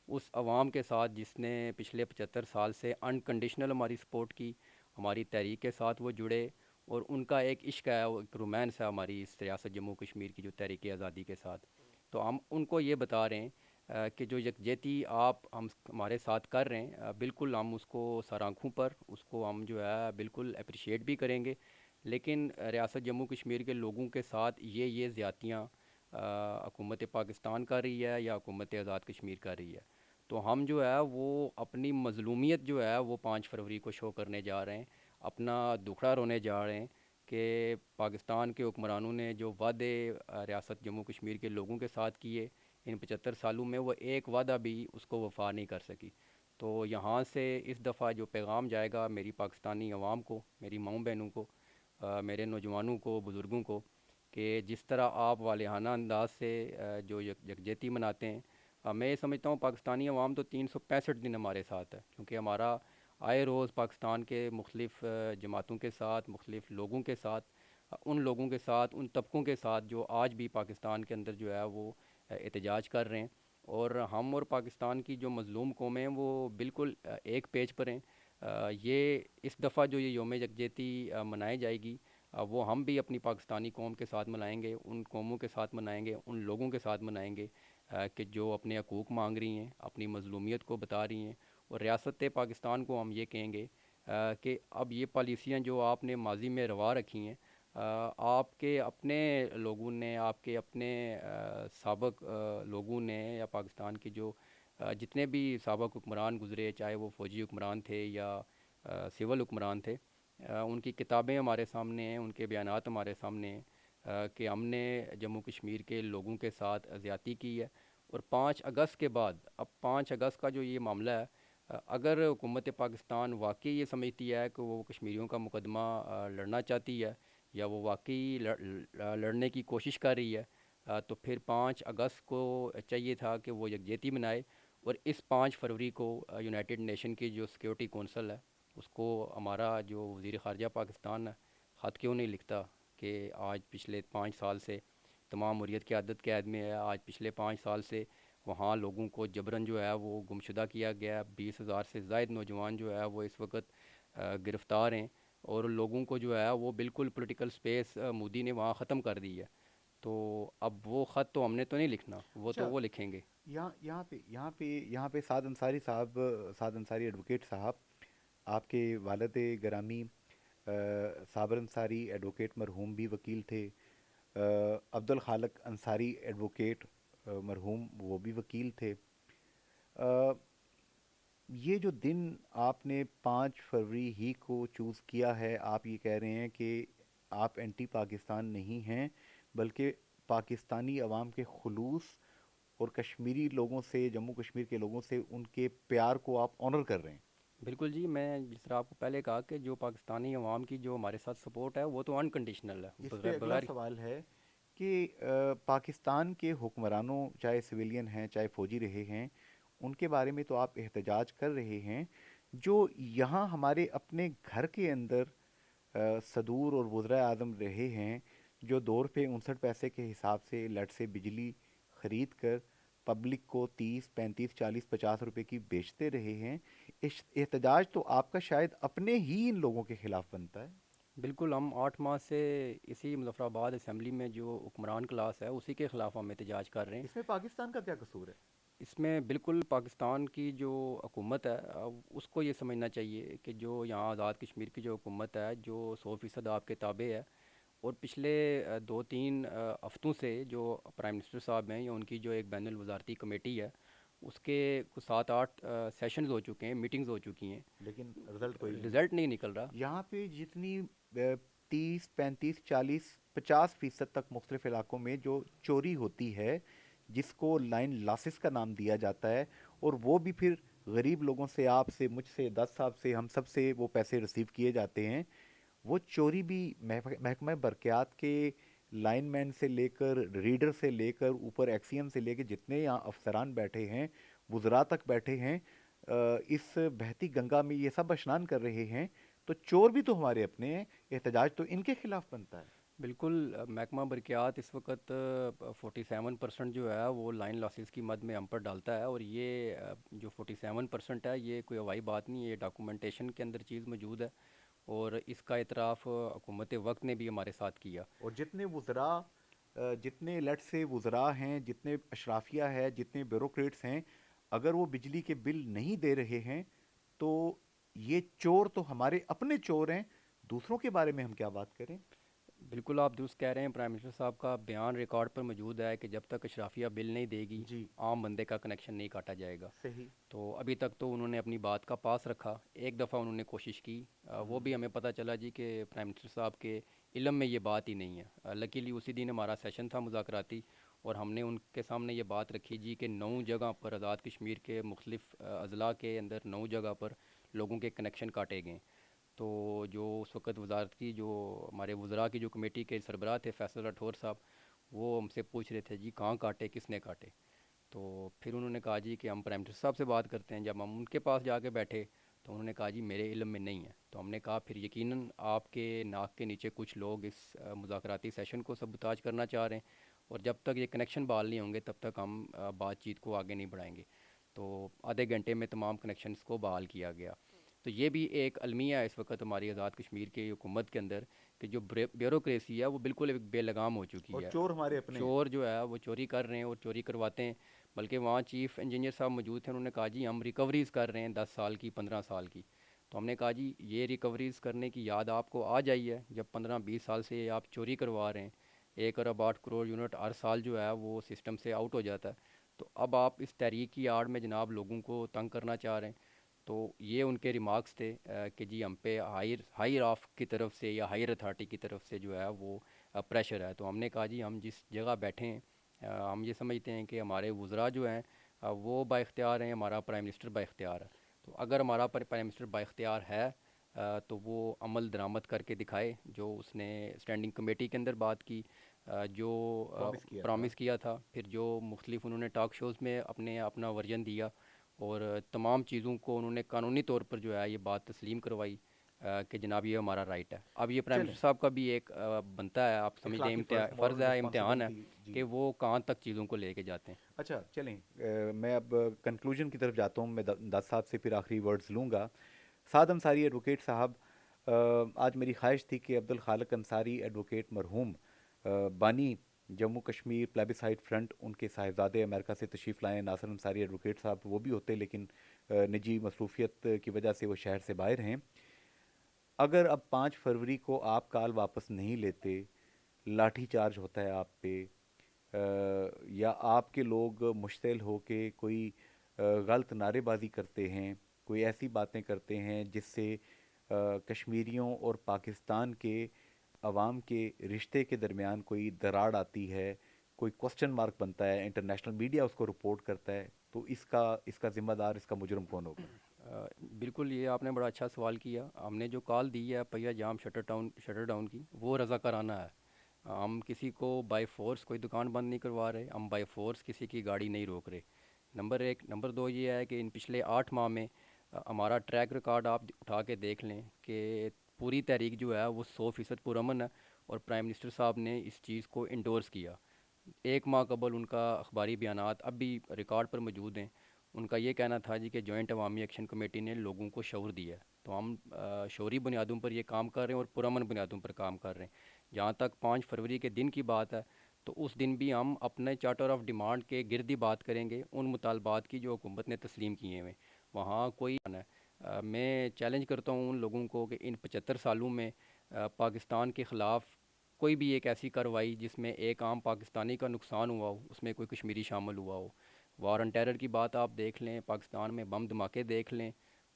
اس عوام کے ساتھ جس نے پچھلے 75 سال سے انکنڈیشنل ہماری سپورٹ کی, ہماری تحریک کے ساتھ وہ جڑے اور ان کا ایک عشق ہے, وہ ایک رومانس ہے ہماری اس ریاست جموں کشمیر کی جو تحریک آزادی کے ساتھ. تو ہم ان کو یہ بتا رہے ہیں کہ جو یکجہتی آپ ہمارے ساتھ کر رہے ہیں بالکل ہم اس کو سر آنکھوں پر اس کو ہم جو ہے بالکل اپریشیٹ بھی کریں گے, لیکن ریاست جموں کشمیر کے لوگوں کے ساتھ یہ زیادتیاں حکومت پاکستان کر رہی ہے یا حکومت آزاد کشمیر کر رہی ہے. تو ہم جو ہے وہ اپنی مظلومیت جو ہے وہ 5 فروری کو شو کرنے جا رہے ہیں, اپنا دکھڑا رونے جا رہے ہیں کہ پاکستان کے حکمرانوں نے جو وعدے ریاست جموں کشمیر کے لوگوں کے ساتھ کیے ان 75 سالوں میں وہ ایک وعدہ بھی اس کو وفا نہیں کر سکی. تو یہاں سے اس دفعہ جو پیغام جائے گا میری پاکستانی عوام کو, میری ماؤں بہنوں کو, میرے نوجوانوں کو, بزرگوں کو, کہ جس طرح آپ والہانہ انداز سے جو یکجہتی مناتے ہیں, میں یہ سمجھتا ہوں پاکستانی عوام تو 365 دن ہمارے ساتھ ہے کیونکہ ہمارا آئے روز پاکستان کے مختلف جماعتوں کے ساتھ, مختلف لوگوں کے ساتھ, ان لوگوں کے ساتھ, ان طبقوں کے ساتھ جو آج بھی پاکستان کے اندر جو ہے وہ احتجاج کر رہے ہیں. اور ہم اور پاکستان کی جو مظلوم قومیں ہیں وہ بالکل ایک پیج پر ہیں. یہ اس دفعہ جو یہ یوم یکجہتی منائی جائے گی وہ ہم بھی اپنی پاکستانی قوم کے ساتھ منائیں گے, ان قوموں کے ساتھ منائیں گے, ان لوگوں کے ساتھ منائیں گے کہ جو اپنے حقوق مانگ رہی ہیں, اپنی مظلومیت کو بتا رہی ہیں. اور ریاست پاکستان کو ہم یہ کہیں گے کہ اب یہ پالیسیاں جو آپ نے ماضی میں روا رکھی ہیں, آپ کے اپنے لوگوں نے, آپ کے اپنے سابق لوگوں نے یا پاکستان کے جو جتنے بھی سابق حکمران گزرے, چاہے وہ فوجی حکمران تھے یا سول حکمران تھے, ان کی کتابیں ہمارے سامنے ہیں, ان کے بیانات ہمارے سامنے ہیں کہ ہم نے جموں کشمیر کے لوگوں کے ساتھ زیادتی کی ہے. اور 5 اگست کے بعد, اب 5 اگست کا جو یہ معاملہ ہے, اگر حکومت پاکستان واقعی یہ سمجھتی ہے کہ وہ کشمیریوں کا مقدمہ لڑنا چاہتی ہے یا وہ واقعی لڑنے کی کوشش کر رہی ہے, تو پھر 5 اگست کو چاہیے تھا کہ وہ یکجہتی منائے. اور اس 5 فروری کو یونائٹڈ نیشن کی جو سیکیورٹی کونسل ہے اس کو ہمارا جو وزیر خارجہ پاکستان ہے خط کیوں نہیں لکھتا کہ آج پچھلے 5 سال سے تمام حریت قیادت قید میں ہے, آج پچھلے 5 سال سے وہاں لوگوں کو جبراً جو ہے وہ گمشدہ کیا گیا ہے, 20,000 سے زائد نوجوان جو ہے وہ اس وقت گرفتار ہیں, اور لوگوں کو جو ہے وہ بالکل پولیٹیکل سپیس مودی نے وہاں ختم کر دی ہے. تو اب وہ خط تو ہم نے تو نہیں لکھنا, وہ تو اچھا, وہ لکھیں گے. یہاں پہ سعد انصاری صاحب, سعد انصاری ایڈوکیٹ صاحب, آپ کے والد گرامی صابر انصاری ایڈوکیٹ مرحوم بھی وکیل تھے, عبد الخالق انصاری ایڈوکیٹ مرحوم وہ بھی وکیل تھے. یہ جو دن آپ نے 5 فروری ہی کو چوز کیا ہے, آپ یہ کہہ رہے ہیں کہ آپ اینٹی پاکستان نہیں ہیں بلکہ پاکستانی عوام کے خلوص اور کشمیری لوگوں سے, جموں کشمیر کے لوگوں سے ان کے پیار کو آپ آنر کر رہے ہیں. بالکل جی, میں جس طرح آپ کو پہلے کہا کہ جو پاکستانی عوام کی جو ہمارے ساتھ سپورٹ ہے وہ تو انکنڈیشنل ہے, اس پہ اگلا بغیر سوال ہے کہ پاکستان کے حکمرانوں, چاہے سویلین ہیں چاہے فوجی رہے ہیں, ان کے بارے میں تو آپ احتجاج کر رہے ہیں, جو یہاں ہمارے اپنے گھر کے اندر صدور اور وزراء اعظم رہے ہیں, جو 2 روپے 59 پیسے کے حساب سے لٹ سے بجلی خرید کر پبلک کو 30 35 40 50 روپے کی بیچتے رہے ہیں, احتجاج تو آپ کا شاید اپنے ہی ان لوگوں کے خلاف بنتا ہے. بالکل ہم 8 ماہ سے اسی مظفر آباد اسمبلی میں جو حکمران کلاس ہے اسی کے خلاف ہم احتجاج کر رہے ہیں. اس میں پاکستان کا کیا قصور ہے؟ اس میں بالکل پاکستان کی جو حکومت ہے اس کو یہ سمجھنا چاہیے کہ جو یہاں آزاد کشمیر کی جو حکومت ہے جو 100% آپ کے تابع ہے، اور پچھلے 2-3 ہفتوں سے جو پرائم منسٹر صاحب ہیں یا ان کی جو ایک بین الوزارتی کمیٹی ہے اس کے کچھ 7-8 سیشنز ہو چکے ہیں، میٹنگز ہو چکی ہیں، لیکن رزلٹ کوئی نہیں. رزلٹ نہیں نکل رہا. یہاں پہ جتنی 30 35 40 50% تک مختلف علاقوں میں جو چوری ہوتی ہے جس کو لائن لاسز کا نام دیا جاتا ہے، اور وہ بھی پھر غریب لوگوں سے، آپ سے، مجھ سے، دس صاحب سے، ہم سب سے وہ پیسے ریسیو کیے جاتے ہیں. وہ چوری بھی محکمہ برقیات کے لائن مین سے لے کر، ریڈر سے لے کر، اوپر ایکس ایم سے لے کے جتنے یہاں افسران بیٹھے ہیں، وزراء تک بیٹھے ہیں، اس بہتی گنگا میں یہ سب اشنان کر رہے ہیں. تو چور بھی تو ہمارے اپنے ہیں، احتجاج تو ان کے خلاف بنتا ہے. بالکل. محکمہ برقیات اس وقت 47% جو ہے وہ لائن لاسز کی مد میں ہم پر ڈالتا ہے، اور یہ جو 47% ہے یہ کوئی ہوائی بات نہیں ہے، یہ ڈاکومنٹیشن کے اندر چیز موجود ہے، اور اس کا اعتراف حکومت وقت نے بھی ہمارے ساتھ کیا. اور جتنے وزراء، جتنے لیٹ سے وزراء ہیں، جتنے اشرافیہ ہے، جتنے بیوروکریٹس ہیں، اگر وہ بجلی کے بل نہیں دے رہے ہیں تو یہ چور تو ہمارے اپنے چور ہیں. دوسروں کے بارے میں ہم کیا بات کریں. بالکل آپ درست کہہ رہے ہیں. پرائم منسٹر صاحب کا بیان ریکارڈ پر موجود ہے کہ جب تک اشرافیہ بل نہیں دے گی جی عام بندے کا کنیکشن نہیں کاٹا جائے گا. صحیح. تو ابھی تک تو انہوں نے اپنی بات کا پاس رکھا. ایک دفعہ انہوں نے کوشش کی، وہ بھی ہمیں پتہ چلا جی کہ پرائم منسٹر صاحب کے علم میں یہ بات ہی نہیں ہے. لکیلی اسی دن ہمارا سیشن تھا مذاکراتی، اور ہم نے ان کے سامنے یہ بات رکھی جی کہ 9 جگہ پر آزاد کشمیر کے مختلف اضلاع کے اندر 9 جگہ پر لوگوں کے کنیکشن کاٹے گئے. تو جو اس وقت وزارت کی جو ہمارے وزراء کی جو کمیٹی کے سربراہ تھے فیصل راٹھور صاحب، وہ ہم سے پوچھ رہے تھے جی کہاں کاٹے، کس نے کاٹے. تو پھر انہوں نے کہا جی کہ ہم پرائم منسٹر صاحب سے بات کرتے ہیں. جب ہم ان کے پاس جا کے بیٹھے تو انہوں نے کہا جی میرے علم میں نہیں ہے. تو ہم نے کہا پھر یقیناً آپ کے ناک کے نیچے کچھ لوگ اس مذاکراتی سیشن کو سبوتاج کرنا چاہ رہے ہیں، اور جب تک یہ کنیکشن بحال نہیں ہوں گے تب تک ہم بات چیت کو آگے نہیں بڑھائیں گے. تو آدھے گھنٹے میں تمام کنیکشنز کو بحال کیا گیا. تو یہ بھی ایک المیہ ہے اس وقت ہماری آزاد کشمیر کی حکومت کے اندر کہ جو بیوروکریسی ہے وہ بالکل ایک بے لگام ہو اور چکی ہے. چور ہمارے اپنے ہیں. چور جو ہے وہ چوری کر رہے ہیں اور چوری کرواتے ہیں. بلکہ وہاں چیف انجینئر صاحب موجود تھے، انہوں نے کہا جی ہم ریکوریز کر رہے ہیں 10 سال کی، 15 سال کی. تو ہم نے کہا جی یہ ریکوریز کرنے کی یاد آپ کو آ جائی ہے جب 15-20 سال سے آپ چوری کروا رہے ہیں. 1 ارب 8 کروڑ یونٹ ہر سال جو ہے وہ سسٹم سے آؤٹ ہو جاتا ہے. تو اب آپ اس تحریک کی آڑ میں جناب لوگوں کو تنگ کرنا چاہ رہے ہیں. تو یہ ان کے ریمارکس تھے کہ جی ہم پہ ہائر آف کی طرف سے یا ہائر اتھارٹی کی طرف سے جو ہے وہ پریشر ہے. تو ہم نے کہا جی ہم جس جگہ بیٹھے ہیں ہم یہ سمجھتے ہیں کہ ہمارے وزراء جو ہیں وہ با اختیار ہیں، ہمارا پرائم منسٹر با اختیار ہے. تو اگر ہمارا پرائم منسٹر با اختیار ہے تو وہ عمل درآمد کر کے دکھائے جو اس نے اسٹینڈنگ کمیٹی کے اندر بات کی، جو پرومس کیا تھا. پرامس کیا تھا، پھر جو مختلف انہوں نے ٹاک شوز میں اپنا ورژن دیا، اور تمام چیزوں کو انہوں نے قانونی طور پر جو ہے یہ بات تسلیم کروائی کہ جناب یہ ہمارا رائٹ ہے. اب یہ پرائم چلیں، منسٹر صاحب کا بھی ایک بنتا ہے، آپ سمجھتے ہیں اخلاقی فرض، فرض مورل ہے، امتحان ہے رسپانسبلٹی. جی. کہ وہ کہاں تک چیزوں کو لے کے جاتے ہیں. اچھا چلیں، میں اب کنکلوژن کی طرف جاتا ہوں. میں دس صاحب سے پھر آخری ورڈز لوں گا. سعد انصاری ایڈوکیٹ صاحب، آج میری خواہش تھی کہ عبد الخالق انصاری ایڈوکیٹ مرحوم بانی جموں کشمیر پلیبیسائڈ فرنٹ، ان کے صاحبزادے امریکہ سے تشریف لائیں. ناصر انصاری ایڈوکیٹ صاحب وہ بھی ہوتے لیکن نجی مصروفیت کی وجہ سے وہ شہر سے باہر ہیں. اگر اب 5 فروری کو آپ کال واپس نہیں لیتے، لاٹھی چارج ہوتا ہے آپ پہ، یا آپ کے لوگ مشتعل ہو کے کوئی غلط نعرے بازی کرتے ہیں، کوئی ایسی باتیں کرتے ہیں جس سے کشمیریوں اور پاکستان کے عوام کے رشتے کے درمیان کوئی دراڑ آتی ہے، کوئی کوسچن مارک بنتا ہے، انٹرنیشنل میڈیا اس کو رپورٹ کرتا ہے، تو اس کا ذمہ دار، اس کا مجرم کون ہوگا؟ بالکل یہ آپ نے بڑا اچھا سوال کیا. ہم نے جو کال دی ہے پہیا جام شٹر ڈاؤن کی، وہ رضاکارانہ ہے. ہم کسی کو بائی فورس کوئی دکان بند نہیں کروا رہے، ہم بائی فورس کسی کی گاڑی نہیں روک رہے. نمبر 1. نمبر 2 یہ ہے کہ ان پچھلے 8 ماہ میں ہمارا ٹریک ریکارڈ آپ اٹھا کے دیکھ لیں کہ پوری تحریک جو ہے وہ 100% پرامن ہے، اور پرائم منسٹر صاحب نے اس چیز کو انڈورس کیا. 1 ماہ قبل ان کا اخباری بیانات اب بھی ریکارڈ پر موجود ہیں. ان کا یہ کہنا تھا جی کہ جوائنٹ عوامی ایکشن کمیٹی نے لوگوں کو شعور دیا ہے. تو ہم شعوری بنیادوں پر یہ کام کر رہے ہیں اور پرامن بنیادوں پر کام کر رہے ہیں. جہاں تک 5 فروری کے دن کی بات ہے تو اس دن بھی ہم اپنے چارٹر آف ڈیمانڈ کے گرد ہی بات کریں گے، ان مطالبات کی جو حکومت نے تسلیم کیے ہوئے وہاں کوئی میں چیلنج کرتا ہوں ان لوگوں کو کہ ان 75 سالوں میں پاکستان کے خلاف کوئی بھی ایک ایسی کارروائی جس میں ایک عام پاکستانی کا نقصان ہوا ہو، اس میں کوئی کشمیری شامل ہوا ہو۔ وار آن ٹیرر کی بات آپ دیکھ لیں، پاکستان میں بم دھماکے دیکھ لیں،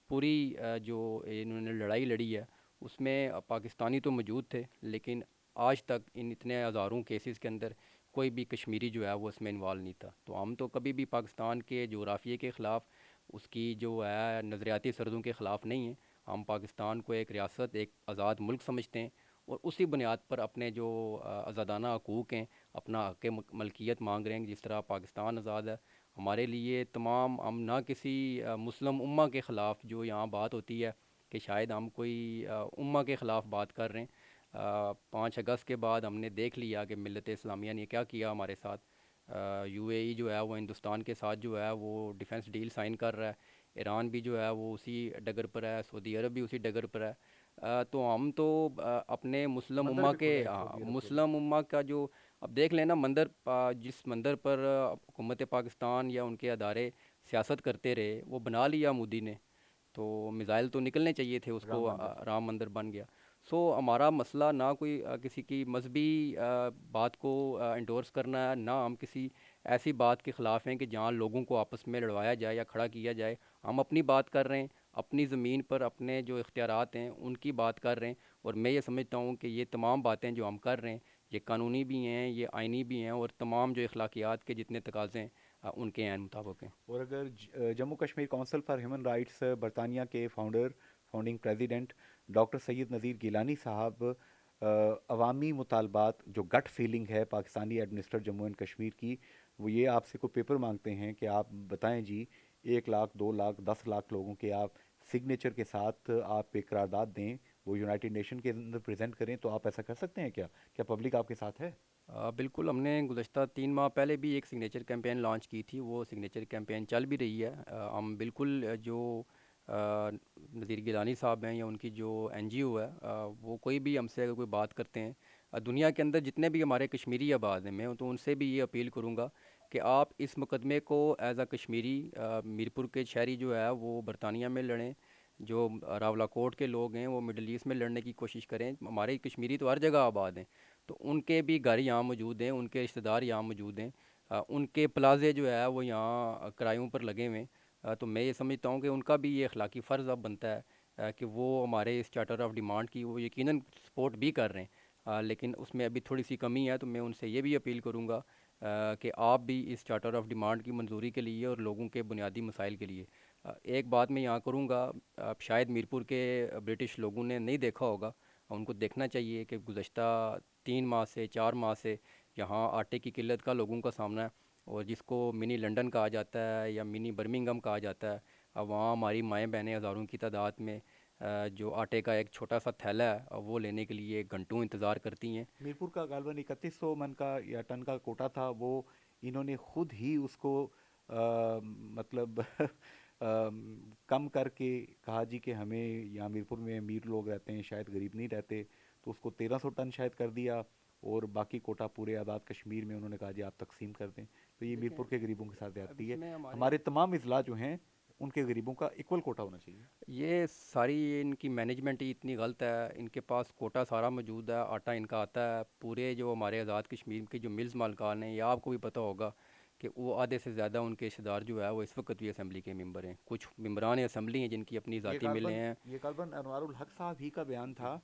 پوری جو انہوں نے لڑائی لڑی ہے اس میں پاکستانی تو موجود تھے، لیکن آج تک ان اتنے ہزاروں کیسز کے اندر کوئی بھی کشمیری جو ہے وہ اس میں انوالو نہیں تھا۔ تو ہم تو کبھی بھی پاکستان کے جغرافیے کے خلاف، اس کی جو ہے نظریاتی سرحدوں کے خلاف نہیں ہیں۔ ہم پاکستان کو ایک ریاست، ایک آزاد ملک سمجھتے ہیں، اور اسی بنیاد پر اپنے جو آزادانہ حقوق ہیں، اپنا حق ملکیت مانگ رہے ہیں۔ جس طرح پاکستان آزاد ہے، ہمارے لیے تمام، ہم نہ کسی مسلم امہ کے خلاف جو یہاں بات ہوتی ہے کہ شاید ہم کوئی امہ کے خلاف بات کر رہے ہیں۔ 5 اگست کے بعد ہم نے دیکھ لیا کہ ملت اسلامیہ نے کیا کیا ہمارے ساتھ۔ یو اے ای جو ہے وہ ہندوستان کے ساتھ جو ہے وہ ڈیفنس ڈیل سائن کر رہا ہے، ایران بھی جو ہے وہ اسی ڈگر پر ہے، سعودی عرب بھی اسی ڈگر پر ہے۔ تو ہم تو اپنے مسلم سمندر امہ بھی کے، کھلا ہے سعودی عرب کے لیے۔ مسلم امہ کا جو، اب دیکھ لینا مندر جس مندر پر حکومت پاکستان یا ان کے ادارے سیاست کرتے رہے، وہ بنا لیا مودی نے، تو میزائل تو نکلنے چاہیے تھے، اس رام کو مندر۔ رام مندر بن گیا۔ سو ہمارا مسئلہ نہ کوئی کسی کی مذہبی بات کو انڈورس کرنا ہے، نہ ہم کسی ایسی بات کے خلاف ہیں کہ جہاں لوگوں کو آپس میں لڑوایا جائے یا کھڑا کیا جائے۔ ہم اپنی بات کر رہے ہیں، اپنی زمین پر اپنے جو اختیارات ہیں ان کی بات کر رہے ہیں، اور میں یہ سمجھتا ہوں کہ یہ تمام باتیں جو ہم کر رہے ہیں یہ قانونی بھی ہیں، یہ آئینی بھی ہیں، اور تمام جو اخلاقیات کے جتنے تقاضے ہیں ان کے عین مطابق ہیں۔ اور اگر Jammu Kashmir council for human rights برطانیہ کے فاؤنڈنگ پریزیڈنٹ ڈاکٹر سید نذیر گیلانی صاحب عوامی مطالبات، جو گٹ فیلنگ ہے پاکستانی ایڈمنسٹر جموں اینڈ کشمیر کی، وہ یہ آپ سے کوئی پیپر مانگتے ہیں کہ آپ بتائیں جی 1 لاکھ 2 لاکھ 10 لاکھ لوگوں کے آپ سگنیچر کے ساتھ آپ ایک قرارداد دیں، وہ یونائٹڈ نیشن کے اندر پریزنٹ کریں، تو آپ ایسا کر سکتے ہیں کیا پبلک آپ کے ساتھ ہے؟ بالکل، ہم نے گزشتہ 3 ماہ پہلے بھی ایک سگنیچر کیمپین لانچ کی تھی، وہ سگنیچر کیمپین چل بھی رہی ہے۔ ہم بالکل جو نذیر گیلانی صاحب ہیں یا ان کی جو این جی او ہے، وہ کوئی بھی ہم سے اگر کوئی بات کرتے ہیں، دنیا کے اندر جتنے بھی ہمارے کشمیری آباد ہیں، میں تو ان سے بھی یہ اپیل کروں گا کہ آپ اس مقدمے کو ایز اے کشمیری، میرپور کے شہری جو ہے وہ برطانیہ میں لڑیں، جو راولہ کوٹ کے لوگ ہیں وہ مڈل ایسٹ میں لڑنے کی کوشش کریں۔ ہمارے کشمیری تو ہر جگہ آباد ہیں، تو ان کے بھی گھر یہاں موجود ہیں، ان کے رشتہ دار یہاں موجود ہیں، ان کے پلازے جو ہے وہ یہاں کرایوں پر لگے ہوئے ہیں۔ تو میں یہ سمجھتا ہوں کہ ان کا بھی یہ اخلاقی فرض اب بنتا ہے کہ وہ ہمارے اس چارٹر آف ڈیمانڈ کی وہ یقیناً سپورٹ بھی کر رہے ہیں، لیکن اس میں ابھی تھوڑی سی کمی ہے۔ تو میں ان سے یہ بھی اپیل کروں گا کہ آپ بھی اس چارٹر آف ڈیمانڈ کی منظوری کے لیے اور لوگوں کے بنیادی مسائل کے لیے، ایک بات میں یہاں کروں گا، شاید میرپور کے برٹش لوگوں نے نہیں دیکھا ہوگا، ان کو دیکھنا چاہیے کہ گزشتہ 3 ماہ سے 4 ماہ سے یہاں آٹے کی قلت کا لوگوں کا سامنا ہے، اور جس کو منی لنڈن کہا جاتا ہے یا منی برمنگم کہا جاتا ہے، اب وہاں ہماری مائیں بہنیں ہزاروں کی تعداد میں جو آٹے کا ایک چھوٹا سا تھیلا ہے وہ لینے کے لیے گھنٹوں انتظار کرتی ہیں۔ میرپور کا غالباً 3100 من کا یا ٹن کا کوٹا تھا، وہ انہوں نے خود ہی اس کو مطلب کم کر کے کہا جی کہ ہمیں یہاں میرپور میں امیر لوگ رہتے ہیں، شاید غریب نہیں رہتے، تو اس کو 1300 ٹن شاید کر دیا، اور باقی کوٹا پورے آزاد کشمیر میں انہوں نے کہا جی آپ تقسیم کر دیں۔ تو یہ دیکھیں، میرپور کے غریبوں کے ساتھ اب زیادتی اس ہے۔ میں ہمارے ہمارے تمام اضلاع جو ہیں ان کے غریبوں کا ایکول کوٹا ہونا چاہیے۔ یہ ساری ان کی مینجمنٹ ہی اتنی غلط ہے، ان کے پاس کوٹا سارا موجود ہے، آٹا ان کا آتا ہے، پورے جو ہمارے آزاد کشمیر کے جو ملز مالکان ہیں، یا آپ کو بھی پتہ ہوگا کہ وہ آدھے سے زیادہ ان کے رشتہ دار جو ہے وہ اس وقت بھی اسمبلی کے ممبر ہیں، کچھ ممبران اسمبلی ہیں جن کی اپنی ذاتی ملیں ہیں۔ یہ غالباً انوار الحق صاحب ہی کا بیان تھا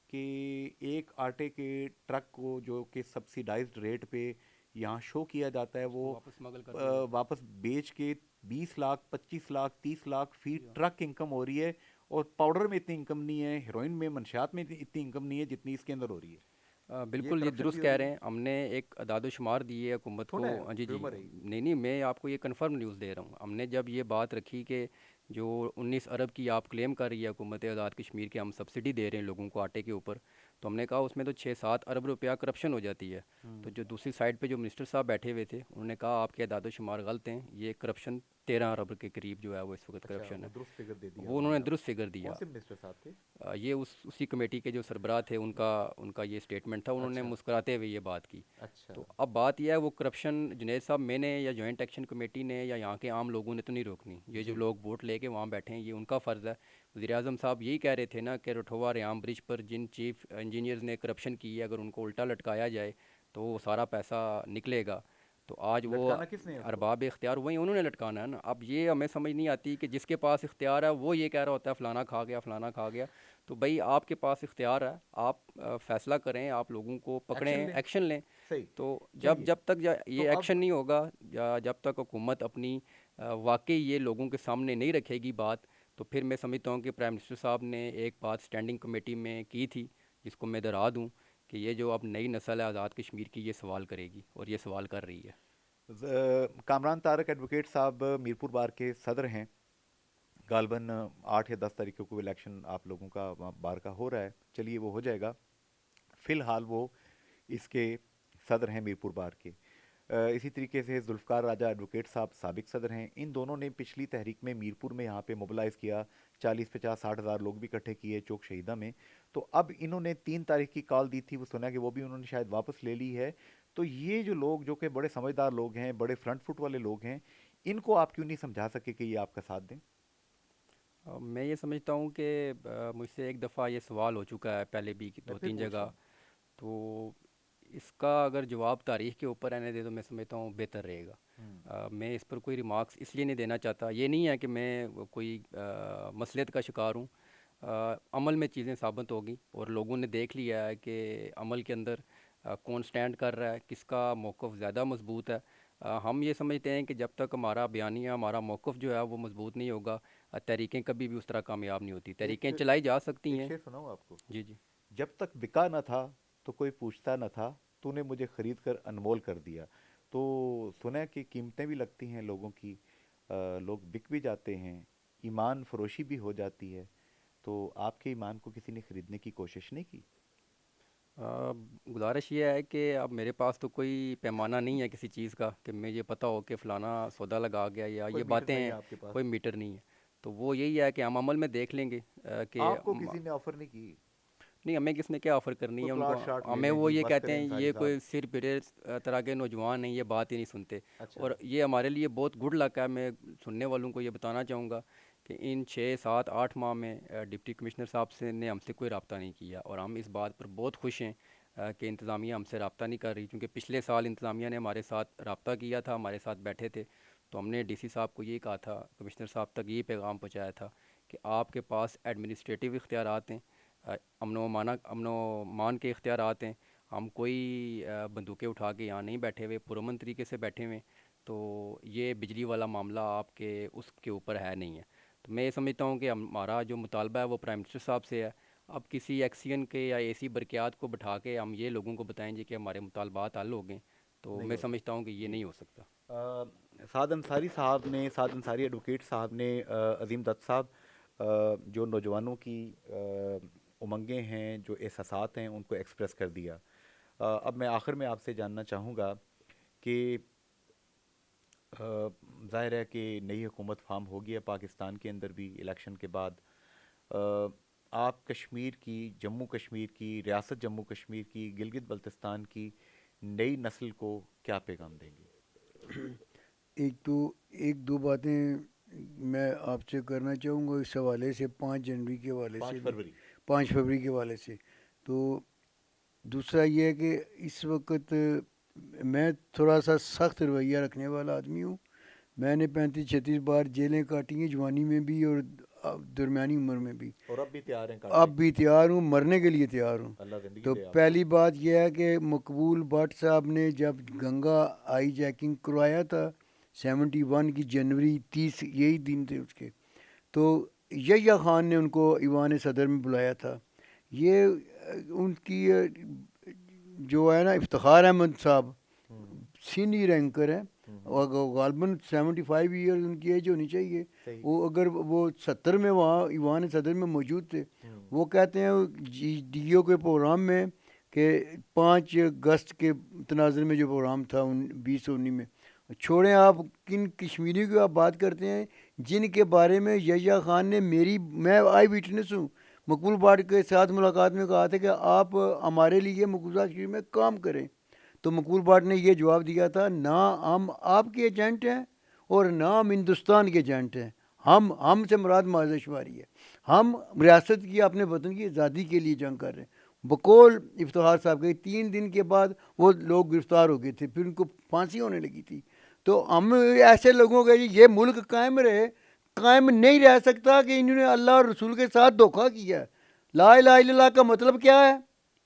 کہ ایک آٹے کے ٹرک کو جو کہ سبسیڈائزڈ ریٹ پہ یہاں شو کیا جاتا ہے، اس کو وہ واپس اسمگل کر دیا جاتا واپس بیچ کے 20 لاکھ 25 لاکھ 30 لاکھ فی ہے۔ ٹرک انکم ہو رہی ہے، اور پاؤڈر میں اتنی انکم نہیں ہے، ہیروئن میں منشیات میں اتنی انکم نہیں ہے جتنی اس کے اندر ہو رہی ہے۔ یہ بالکل، یہ کرپشن درست بھی ہو کہہ رہی رہے ہے، ہیں، ہم نے ایک اعداد و شمار دی ہے حکومت کو۔ سنا ہے، جی جی، ریومر ہے یہ۔ نہیں میں آپ کو یہ کنفرم نیوز دے رہا ہوں، ہم نے جب یہ بات رکھی کہ جو 19 ارب کی آپ کلیم کر رہی ہے حکومت آزاد کشمیر کے، ہم سبسڈی دے رہے ہیں لوگوں کو آٹے کے اوپر، تو ہم نے کہا اس میں تو 6-7 ارب روپیہ کرپشن ہو جاتی ہے۔ تو جو دوسری سائڈ پہ جو منسٹر صاحب بیٹھے ہوئے تھے انہوں نے کہا آپ کے اعداد و شمار غلط ہیں، یہ کرپشن 13 ارب کے قریب جو ہے وہ اس وقت اچھا کرپشن وہ ہے. درست فگر دے دیا وہ انہوں نے اب. درست فگر دیا. کون سے منسٹر صاحب تھے؟ یہ اسی کمیٹی کے جو سربراہ تھے ان کا یہ سٹیٹمنٹ تھا, انہوں نے اچھا مسکراتے ہوئے یہ بات کی. اچھا تو اب بات یہ ہے وہ کرپشن جنید صاحب میں نے یا جوائنٹ ایکشن کمیٹی نے یا یہاں کے عام لوگوں نے تو نہیں روکنی. یہ جو جی لوگ ووٹ لے کے وہاں بیٹھے ہیں یہ ان کا فرض ہے. وزیر اعظم صاحب یہی کہہ رہے تھے نا کہ رٹھوا ریام برج پر جن چیف انجینئرز نے کرپشن کی ہے اگر ان کو الٹا لٹکایا جائے تو وہ سارا پیسہ نکلے گا. تو آج وہ لٹکانا کس نے ہے اس کو؟ ارباب اختیار وہی انہوں نے لٹکانا ہے نا. اب یہ ہمیں سمجھ نہیں آتی کہ جس کے پاس اختیار ہے وہ یہ کہہ رہا ہوتا ہے فلانا کھا گیا فلانا کھا گیا. تو بھائی آپ کے پاس اختیار ہے, آپ فیصلہ کریں, آپ لوگوں کو ایکشن پکڑیں, لیں. ایکشن لیں. صحیح. تو چلیے جب تک تو یہ اب ایکشن نہیں ہوگا یا جب تک حکومت اپنی واقعی یہ لوگوں کے سامنے نہیں رکھے گی بات, تو پھر میں سمجھتا ہوں کہ پرائم منسٹر صاحب نے ایک بات اسٹینڈنگ کمیٹی میں کی تھی جس کو میں دہرا دوں کہ یہ جو اب نئی نسل ہے آزاد کشمیر کی یہ سوال کرے گی اور یہ سوال کر رہی ہے. کامران طارق ایڈوکیٹ صاحب میرپور بار کے صدر ہیں. غالباً 8 یا 10 تاریخوں کو الیکشن آپ لوگوں کا بار کا ہو رہا ہے. چلیے وہ ہو جائے گا. فی الحال وہ اس کے صدر ہیں میرپور بار کے. اسی طریقے سے ذوالفقار راجہ ایڈوکیٹ صاحب سابق صدر ہیں. ان دونوں نے پچھلی تحریک میں میرپور میں یہاں پہ موبلائز کیا, 40-50-60 ہزار لوگ بھی اکٹھے کیے چوک شہیدہ میں. تو اب انہوں نے 3 تاریخ کی کال دی تھی, وہ سنا کہ وہ بھی انہوں نے شاید واپس لے لی ہے. تو یہ جو لوگ جو کہ بڑے سمجھدار لوگ ہیں, بڑے فرنٹ فٹ والے لوگ ہیں, ان کو آپ کیوں نہیں سمجھا سکے کہ یہ آپ کا ساتھ دیں؟ میں یہ سمجھتا ہوں کہ مجھ سے ایک دفعہ یہ سوال ہو چکا ہے پہلے بھی میں 2-3 پھر پوچھ رہا جگہ. ہوں. تو اس کا اگر جواب تاریخ کے اوپر رہنے دے تو میں سمجھتا ہوں بہتر رہے گا. میں اس پر کوئی ریمارکس اس لیے نہیں دینا چاہتا. یہ نہیں ہے کہ میں کوئی مصلحت کا شکار ہوں. عمل میں چیزیں ثابت ہوگی اور لوگوں نے دیکھ لیا ہے کہ عمل کے اندر کون سٹینڈ کر رہا ہے, کس کا موقف زیادہ مضبوط ہے. ہم یہ سمجھتے ہیں کہ جب تک ہمارا بیانیہ ہمارا موقف جو ہے وہ مضبوط نہیں ہوگا تحریکیں کبھی بھی اس طرح کامیاب نہیں ہوتی. تحریکیں ایک چلائی جا سکتی ایک ہیں. شعر سناؤں آپ کو. جی جی. جب تک بکا نہ تھا تو کوئی پوچھتا نہ تھا, تو نے مجھے خرید کر انمول کر دیا. تو سنا ہے کہ قیمتیں بھی لگتی ہیں لوگوں کی, لوگ بک بھی جاتے ہیں, ایمان فروشی بھی ہو جاتی ہے. تو آپ کے ایمان کو کسی نے خریدنے کی کوشش نہیں کی؟ گزارش یہ ہے کہ اب میرے پاس تو کوئی پیمانہ نہیں ہے کسی چیز کا کہ مجھے پتہ ہو کہ فلانا سودا لگا گیا یا کوئی یہ میٹر باتیں نہیں ہے ہیں. آپ کے پاس؟ کوئی میٹر نہیں ہے. تو وہ یہی ہے کہ ہم عمل میں دیکھ لیں گے کہ آپ کو کسی نے آفر نہیں کی نہیں, ہمیں کس نے کیا آفر کرنی کوئی ہے ان کو. پلاٹ شاٹ لے ہمیں لیں وہ جی, یہ بس کہتے کریں ہیں انصاری یہ صاحب؟ کوئی صرف میرے طرح کے نوجوان ہیں, یہ بات ہی نہیں سنتے. اچھا اور یہ ہمارے لیے بہت گڈ لک ہے. میں سننے والوں کو یہ بتانا چاہوں گا کہ ان 6-7-8 ماہ میں ڈپٹی کمشنر صاحب سے نے ہم سے کوئی رابطہ نہیں کیا, اور ہم اس بات پر بہت خوش ہیں کہ انتظامیہ ہم سے رابطہ نہیں کر رہی. کیونکہ پچھلے سال انتظامیہ نے ہمارے ساتھ رابطہ کیا تھا, ہمارے ساتھ بیٹھے تھے, تو ہم نے ڈی سی صاحب کو یہ کہا تھا, کمشنر صاحب تک یہ پیغام پہنچایا تھا کہ آپ کے پاس ایڈمنسٹریٹو اختیارات ہیں, امن و مان کے اختیارات ہیں. ہم کوئی بندوقیں اٹھا کے یہاں نہیں بیٹھے ہوئے, پرامن طریقے سے بیٹھے ہوئے. تو یہ بجلی والا معاملہ آپ کے اس کے اوپر ہے نہیں ہے. تو میں یہ سمجھتا ہوں کہ ہمارا جو مطالبہ ہے وہ پرائم منسٹر صاحب سے ہے. اب کسی ایکسین کے یا ایسی برقیات کو بٹھا کے ہم یہ لوگوں کو بتائیں گے کہ ہمارے مطالبات حل ہو گئے, تو نہیں میں ہو سمجھتا ہوں کہ سکتا یہ جی. نہیں ہو سکتا. سعد انصاری صاحب نے, سعد انصاری ایڈوکیٹ صاحب نے, عظیم دت صاحب, جو نوجوانوں کی امنگیں ہیں, جو احساسات ہیں, ان کو ایکسپریس کر دیا. اب میں آخر میں آپ سے جاننا چاہوں گا کہ ظاہر ہے کہ نئی حکومت فارم ہوگی ہے پاکستان کے اندر بھی الیکشن کے بعد. آپ کشمیر کی, جموں کشمیر کی, ریاست جموں کشمیر کی, گلگت بلتستان کی نئی نسل کو کیا پیغام دیں گے؟ ایک دو باتیں میں آپ سے کرنا چاہوں گا اس حوالے سے, 5 جنوری کے حوالے سے 5 بھی, فروری 5 فروری کے حوالے سے. تو دوسرا یہ ہے کہ اس وقت میں تھوڑا سا سخت رویہ رکھنے والا آدمی ہوں. میں نے 35-36 بار جیلیں کاٹی ہیں, جوانی میں بھی اور درمیانی عمر میں بھی. اور اب بھی تیار ہیں اب بھی تیار ہوں, مرنے کے لیے تیار ہوں. اللہ زندگی تو دے آپ کو. پہلی بات یہ ہے کہ مقبول بٹ صاحب نے جب گنگا آئی جیکنگ کروایا تھا 71 کی جنوری 30, یہی دن تھے اس کے, تو یحییٰ خان نے ان کو ایوان صدر میں بلایا تھا. یہ ان کی جو ہے نا افتخار احمد صاحب سینئر اینکر ہیں, اور غالباً 75 ایئرز ان کی ایج ہونی چاہیے. وہ اگر وہ 70 میں وہاں ایوان صدر میں موجود تھے. وہ کہتے ہیں ڈی او کے پروگرام میں کہ 5 اگست کے تناظر میں جو پروگرام تھا 2019 میں, چھوڑیں آپ کن کشمیریوں کی آپ بات کرتے ہیں جن کے بارے میں یحییٰ خان نے میں آئی وٹنس ہوں، مقبول بٹ کے ساتھ ملاقات میں کہا تھا کہ آپ ہمارے لیے مقبوضہ کشمیر میں کام کریں، تو مقبول بٹ نے یہ جواب دیا تھا نہ ہم آپ کے ایجنٹ ہیں اور نہ ہم ہندوستان کے ایجنٹ ہیں، ہم سے مراد معاہدہ شماری ہے، ہم ریاست کی اپنے وطن کی آزادی کے لیے جنگ کر رہے ہیں۔ بقول افتخار صاحب کے 3 دن کے بعد وہ لوگ گرفتار ہو گئے تھے، پھر ان کو پھانسی ہونے لگی تھی۔ تو ہم ایسے لوگوں کا یہ ملک قائم رہے، قائم نہیں رہ سکتا کہ انہوں نے اللہ اور رسول کے ساتھ دھوکہ کیا ہے۔ لا الہ الا اللہ کا مطلب کیا ہے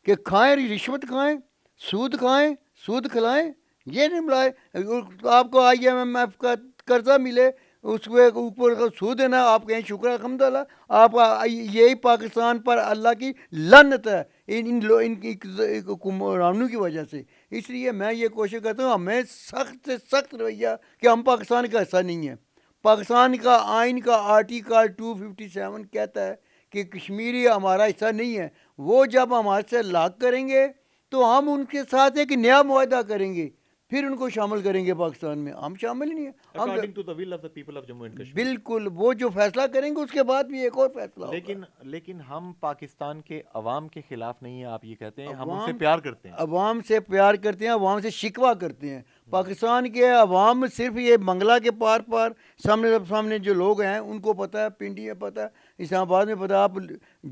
کہ کھائیں رشوت کھائیں، سود کھلائیں، یہ نہیں ملائے آپ کو آئی ایم ایف کا قرضہ ملے اس کے اوپر سود دینا، آپ کہیں شکر الحمدللہ، آپ یہی پاکستان پر اللہ کی لعنت ہے ان کی حکمرانوں کی وجہ سے۔ اس لیے میں یہ کوشش کرتا ہوں ہمیں سخت سے سخت رویہ کہ ہم پاکستان کا حصہ نہیں ہیں۔ پاکستان کا آئین کا آرٹیکل 257 کہتا ہے کہ کشمیری ہمارا حصہ نہیں ہے، وہ جب ہمارے سے لاگ کریں گے تو ہم ان کے ساتھ ایک نیا معاہدہ کریں گے، پھر ان کو شامل کریں گے پاکستان میں۔ ہم شامل ہی نہیں ہیں، ہم according to the will of the people of Jammu and Kashmir. بالکل وہ جو فیصلہ کریں گے اس کے بعد بھی ایک اور فیصلہ ہوگا۔ لیکن ہم پاکستان کے عوام کے خلاف نہیں ہیں، آپ یہ کہتے ہیں ہم ان سے عوام پیار کرتے ہیں۔ عوام سے پیار کرتے ہیں، عوام سے شکوہ کرتے ہیں۔ پاکستان کے عوام صرف یہ منگلہ کے پار سامنے جو لوگ ہیں ان کو پتہ ہے، پنڈی میں پتہ ہے، اسلام آباد میں پتہ ہے، آپ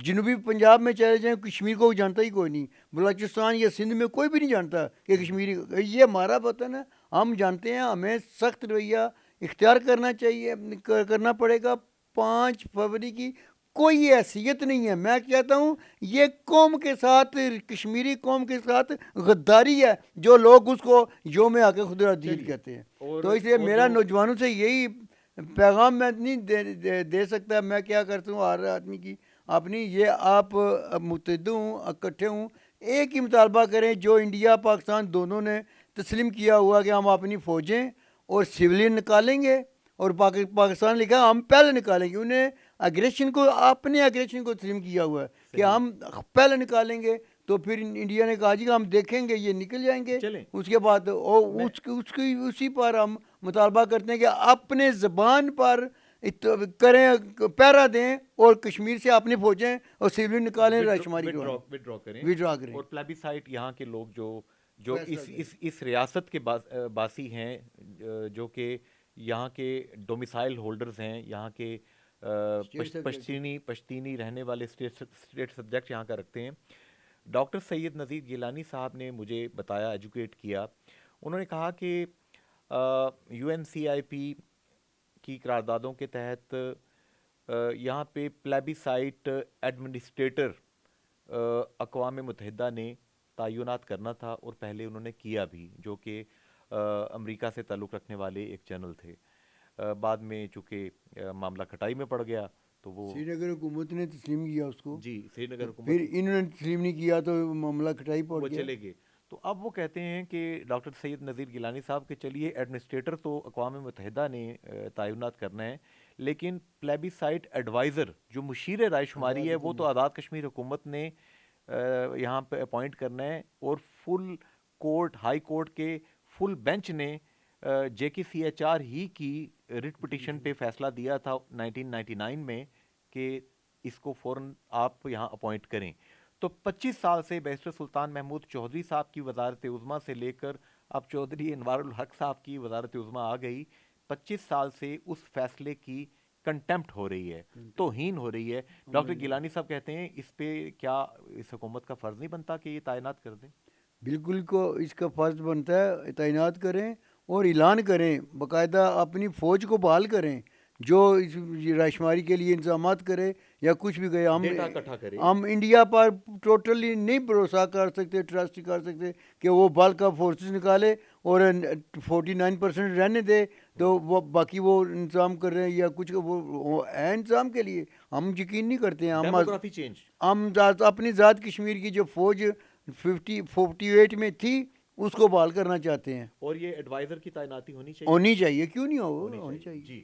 جنوبی پنجاب میں چلے جائیں کشمیر کو جانتا ہی کوئی نہیں، بلوچستان یا سندھ میں کوئی بھی نہیں جانتا کہ کشمیری یہ ہمارا وطن ہے، ہم جانتے ہیں۔ ہمیں سخت رویہ اختیار کرنا پڑے گا۔ 5 فروری کی کوئی حیثیت نہیں ہے، میں کہتا ہوں یہ قوم کے ساتھ، کشمیری قوم کے ساتھ غداری ہے جو لوگ اس کو یوم حق خدا دید کہتے ہیں۔ تو اس لیے میرا نوجوانوں سے یہی پیغام میں نہیں دے سکتا، میں کیا کرتا ہوں ہر آدمی کی اپنی، یہ آپ متحد ہوں، اکٹھے ہوں، ایک ہی مطالبہ کریں جو انڈیا پاکستان دونوں نے تسلیم کیا ہوا کہ ہم اپنی فوجیں اور سویلین نکالیں گے، اور پاکستان لکھا ہم پہلے نکالیں گے۔ انہیں اپنے اگریشن کو تسلیم کیا ہوا ہے کہ ہم پہلے نکالیں گے، تو پھر انڈیا نے کہا جی کہ ہم دیکھیں گے یہ نکل جائیں گے، اس کے بعد اسی پر ہم مطالبہ کرتے ہیں کہ اپنے زبان پر کریں، پہرا دیں، اور کشمیر سے اپنی فوجیں اور سیولی نکالیں، راشماری وڈرا کریں، اور پلیبیسائٹ یہاں کے لوگ جو اس ریاست کے باسی ہیں، جو کہ یہاں کے ڈومیسائل ہولڈرز ہیں، یہاں کے پشتینی رہنے والے اسٹیٹ سبجیکٹ یہاں کا رکھتے ہیں۔ ڈاکٹر سید نذیر گیلانی صاحب نے مجھے بتایا، ایجوکیٹ کیا، انہوں نے کہا کہ یو این سی آئی پی کی قراردادوں کے تحت یہاں پہ پلیبیسائٹ ایڈمنسٹریٹر اقوام متحدہ نے تعینات کرنا تھا، اور پہلے انہوں نے کیا بھی، جو کہ امریکہ سے تعلق رکھنے والے ایک جنرل تھے۔ بعد میں چونکہ معاملہ کھٹائی میں پڑ گیا تو وہ سری نگر حکومت نے تسلیم کیا اس کو، جی سری نگر حکومت، پھر انہوں نے تسلیم نہیں کیا تو معاملہ کھٹائی پڑ وہ گیا، چلے گئے۔ تو اب وہ کہتے ہیں کہ ڈاکٹر سید نذیر گیلانی صاحب کے چلیے ایڈمنسٹریٹر تو اقوام متحدہ نے تعینات کرنا ہے، لیکن پلیبیسائٹ ایڈوائزر جو مشیر رائے شماری ہے وہ تو آزاد کشمیر حکومت نے یہاں پہ اپوائنٹ کرنا ہے، اور فل کورٹ، ہائی کورٹ کے فل بینچ نے جے کے سی ایچ آر ہی کی ریٹ پٹیشن پہ فیصلہ دیا تھا 1999 میں کہ اس کو فوراً آپ یہاں اپوائنٹ کریں۔ تو 25 سال سے بیرسٹر سلطان محمود چودھری صاحب کی وزارت عظمیٰ سے لے کر اب چودھری انوار الحق صاحب کی وزارت عظمیٰ آ گئی، 25 سال سے اس فیصلے کی کنٹمپٹ ہو رہی ہے، توہین ہو رہی ہے۔ ڈاکٹر گیلانی صاحب کہتے ہیں اس پہ کیا اس حکومت کا فرض نہیں بنتا کہ یہ تعینات کر دیں؟ بالکل کو اس کا فرض بنتا ہے، تعینات کریں اور اعلان کریں، باقاعدہ اپنی فوج کو بحال کریں جو رائے شماری کے لیے انتظامات کرے یا کچھ بھی کرے۔ ہم انڈیا پر ٹوٹلی نہیں بھروسہ کر سکتے، ٹرسٹ کر سکتے کہ وہ بلک آف فورسز نکالے اور 49% رہنے دے تو وہ باقی وہ انتظام کر رہے ہیں یا کچھ وہ ہے انتظام کے لیے، ہم یقین نہیں کرتے ہیں۔ ہم اپنی ذات کشمیر کی جو فوج 48 میں تھی اس کو بحال کرنا چاہتے ہیں، اور یہ ایڈوائزر کی تعیناتی ہونی چاہیے، کیوں نہیں ہونی چاہیے۔ جی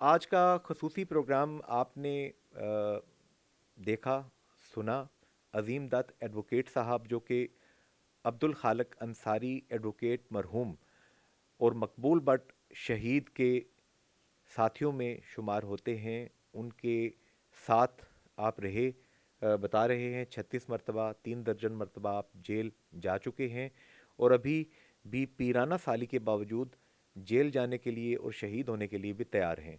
آج کا خصوصی پروگرام آپ نے دیکھا، سنا۔ عظیم دت ایڈوکیٹ صاحب جو کہ عبد الخالق انصاری ایڈوکیٹ مرحوم اور مقبول بٹ شہید کے ساتھیوں میں شمار ہوتے ہیں. ان کے ساتھ آپ رہے، بتا رہے ہیں 36 مرتبہ 3 درجن مرتبہ آپ جیل جا چکے ہیں اور ابھی بھی پیرانہ سالی کے باوجود جیل جانے کے لیے اور شہید ہونے کے لیے بھی تیار ہیں.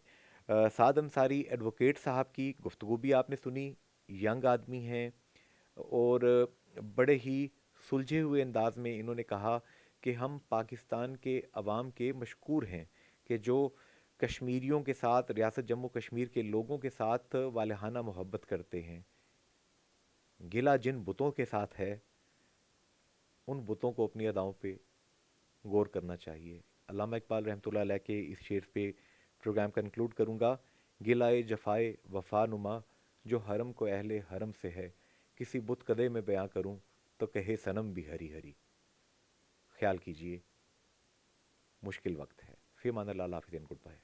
سعد انصاری ایڈوکیٹ صاحب کی گفتگو بھی آپ نے سنی. ینگ آدمی ہیں اور بڑے ہی سلجھے ہوئے انداز میں انہوں نے کہا کہ ہم پاکستان کے عوام کے مشکور ہیں کہ جو کشمیریوں کے ساتھ، ریاست جموں کشمیر کے لوگوں کے ساتھ والہانہ محبت کرتے ہیں. گلہ جن بتوں کے ساتھ ہے، ان بتوں کو اپنی اداؤں پہ غور کرنا چاہیے. علامہ اقبال رحمۃ اللہ علیہ کے اس شعر پہ پروگرام کنکلوڈ کروں گا. گلائے جفائے وفا نما جو حرم کو اہل حرم سے ہے، کسی بت کدے میں بیاں کروں تو کہے صنم بھی ہری ہری. خیال کیجئے، مشکل وقت ہے. فی امان اللہ، حافظ، گڈ بائے.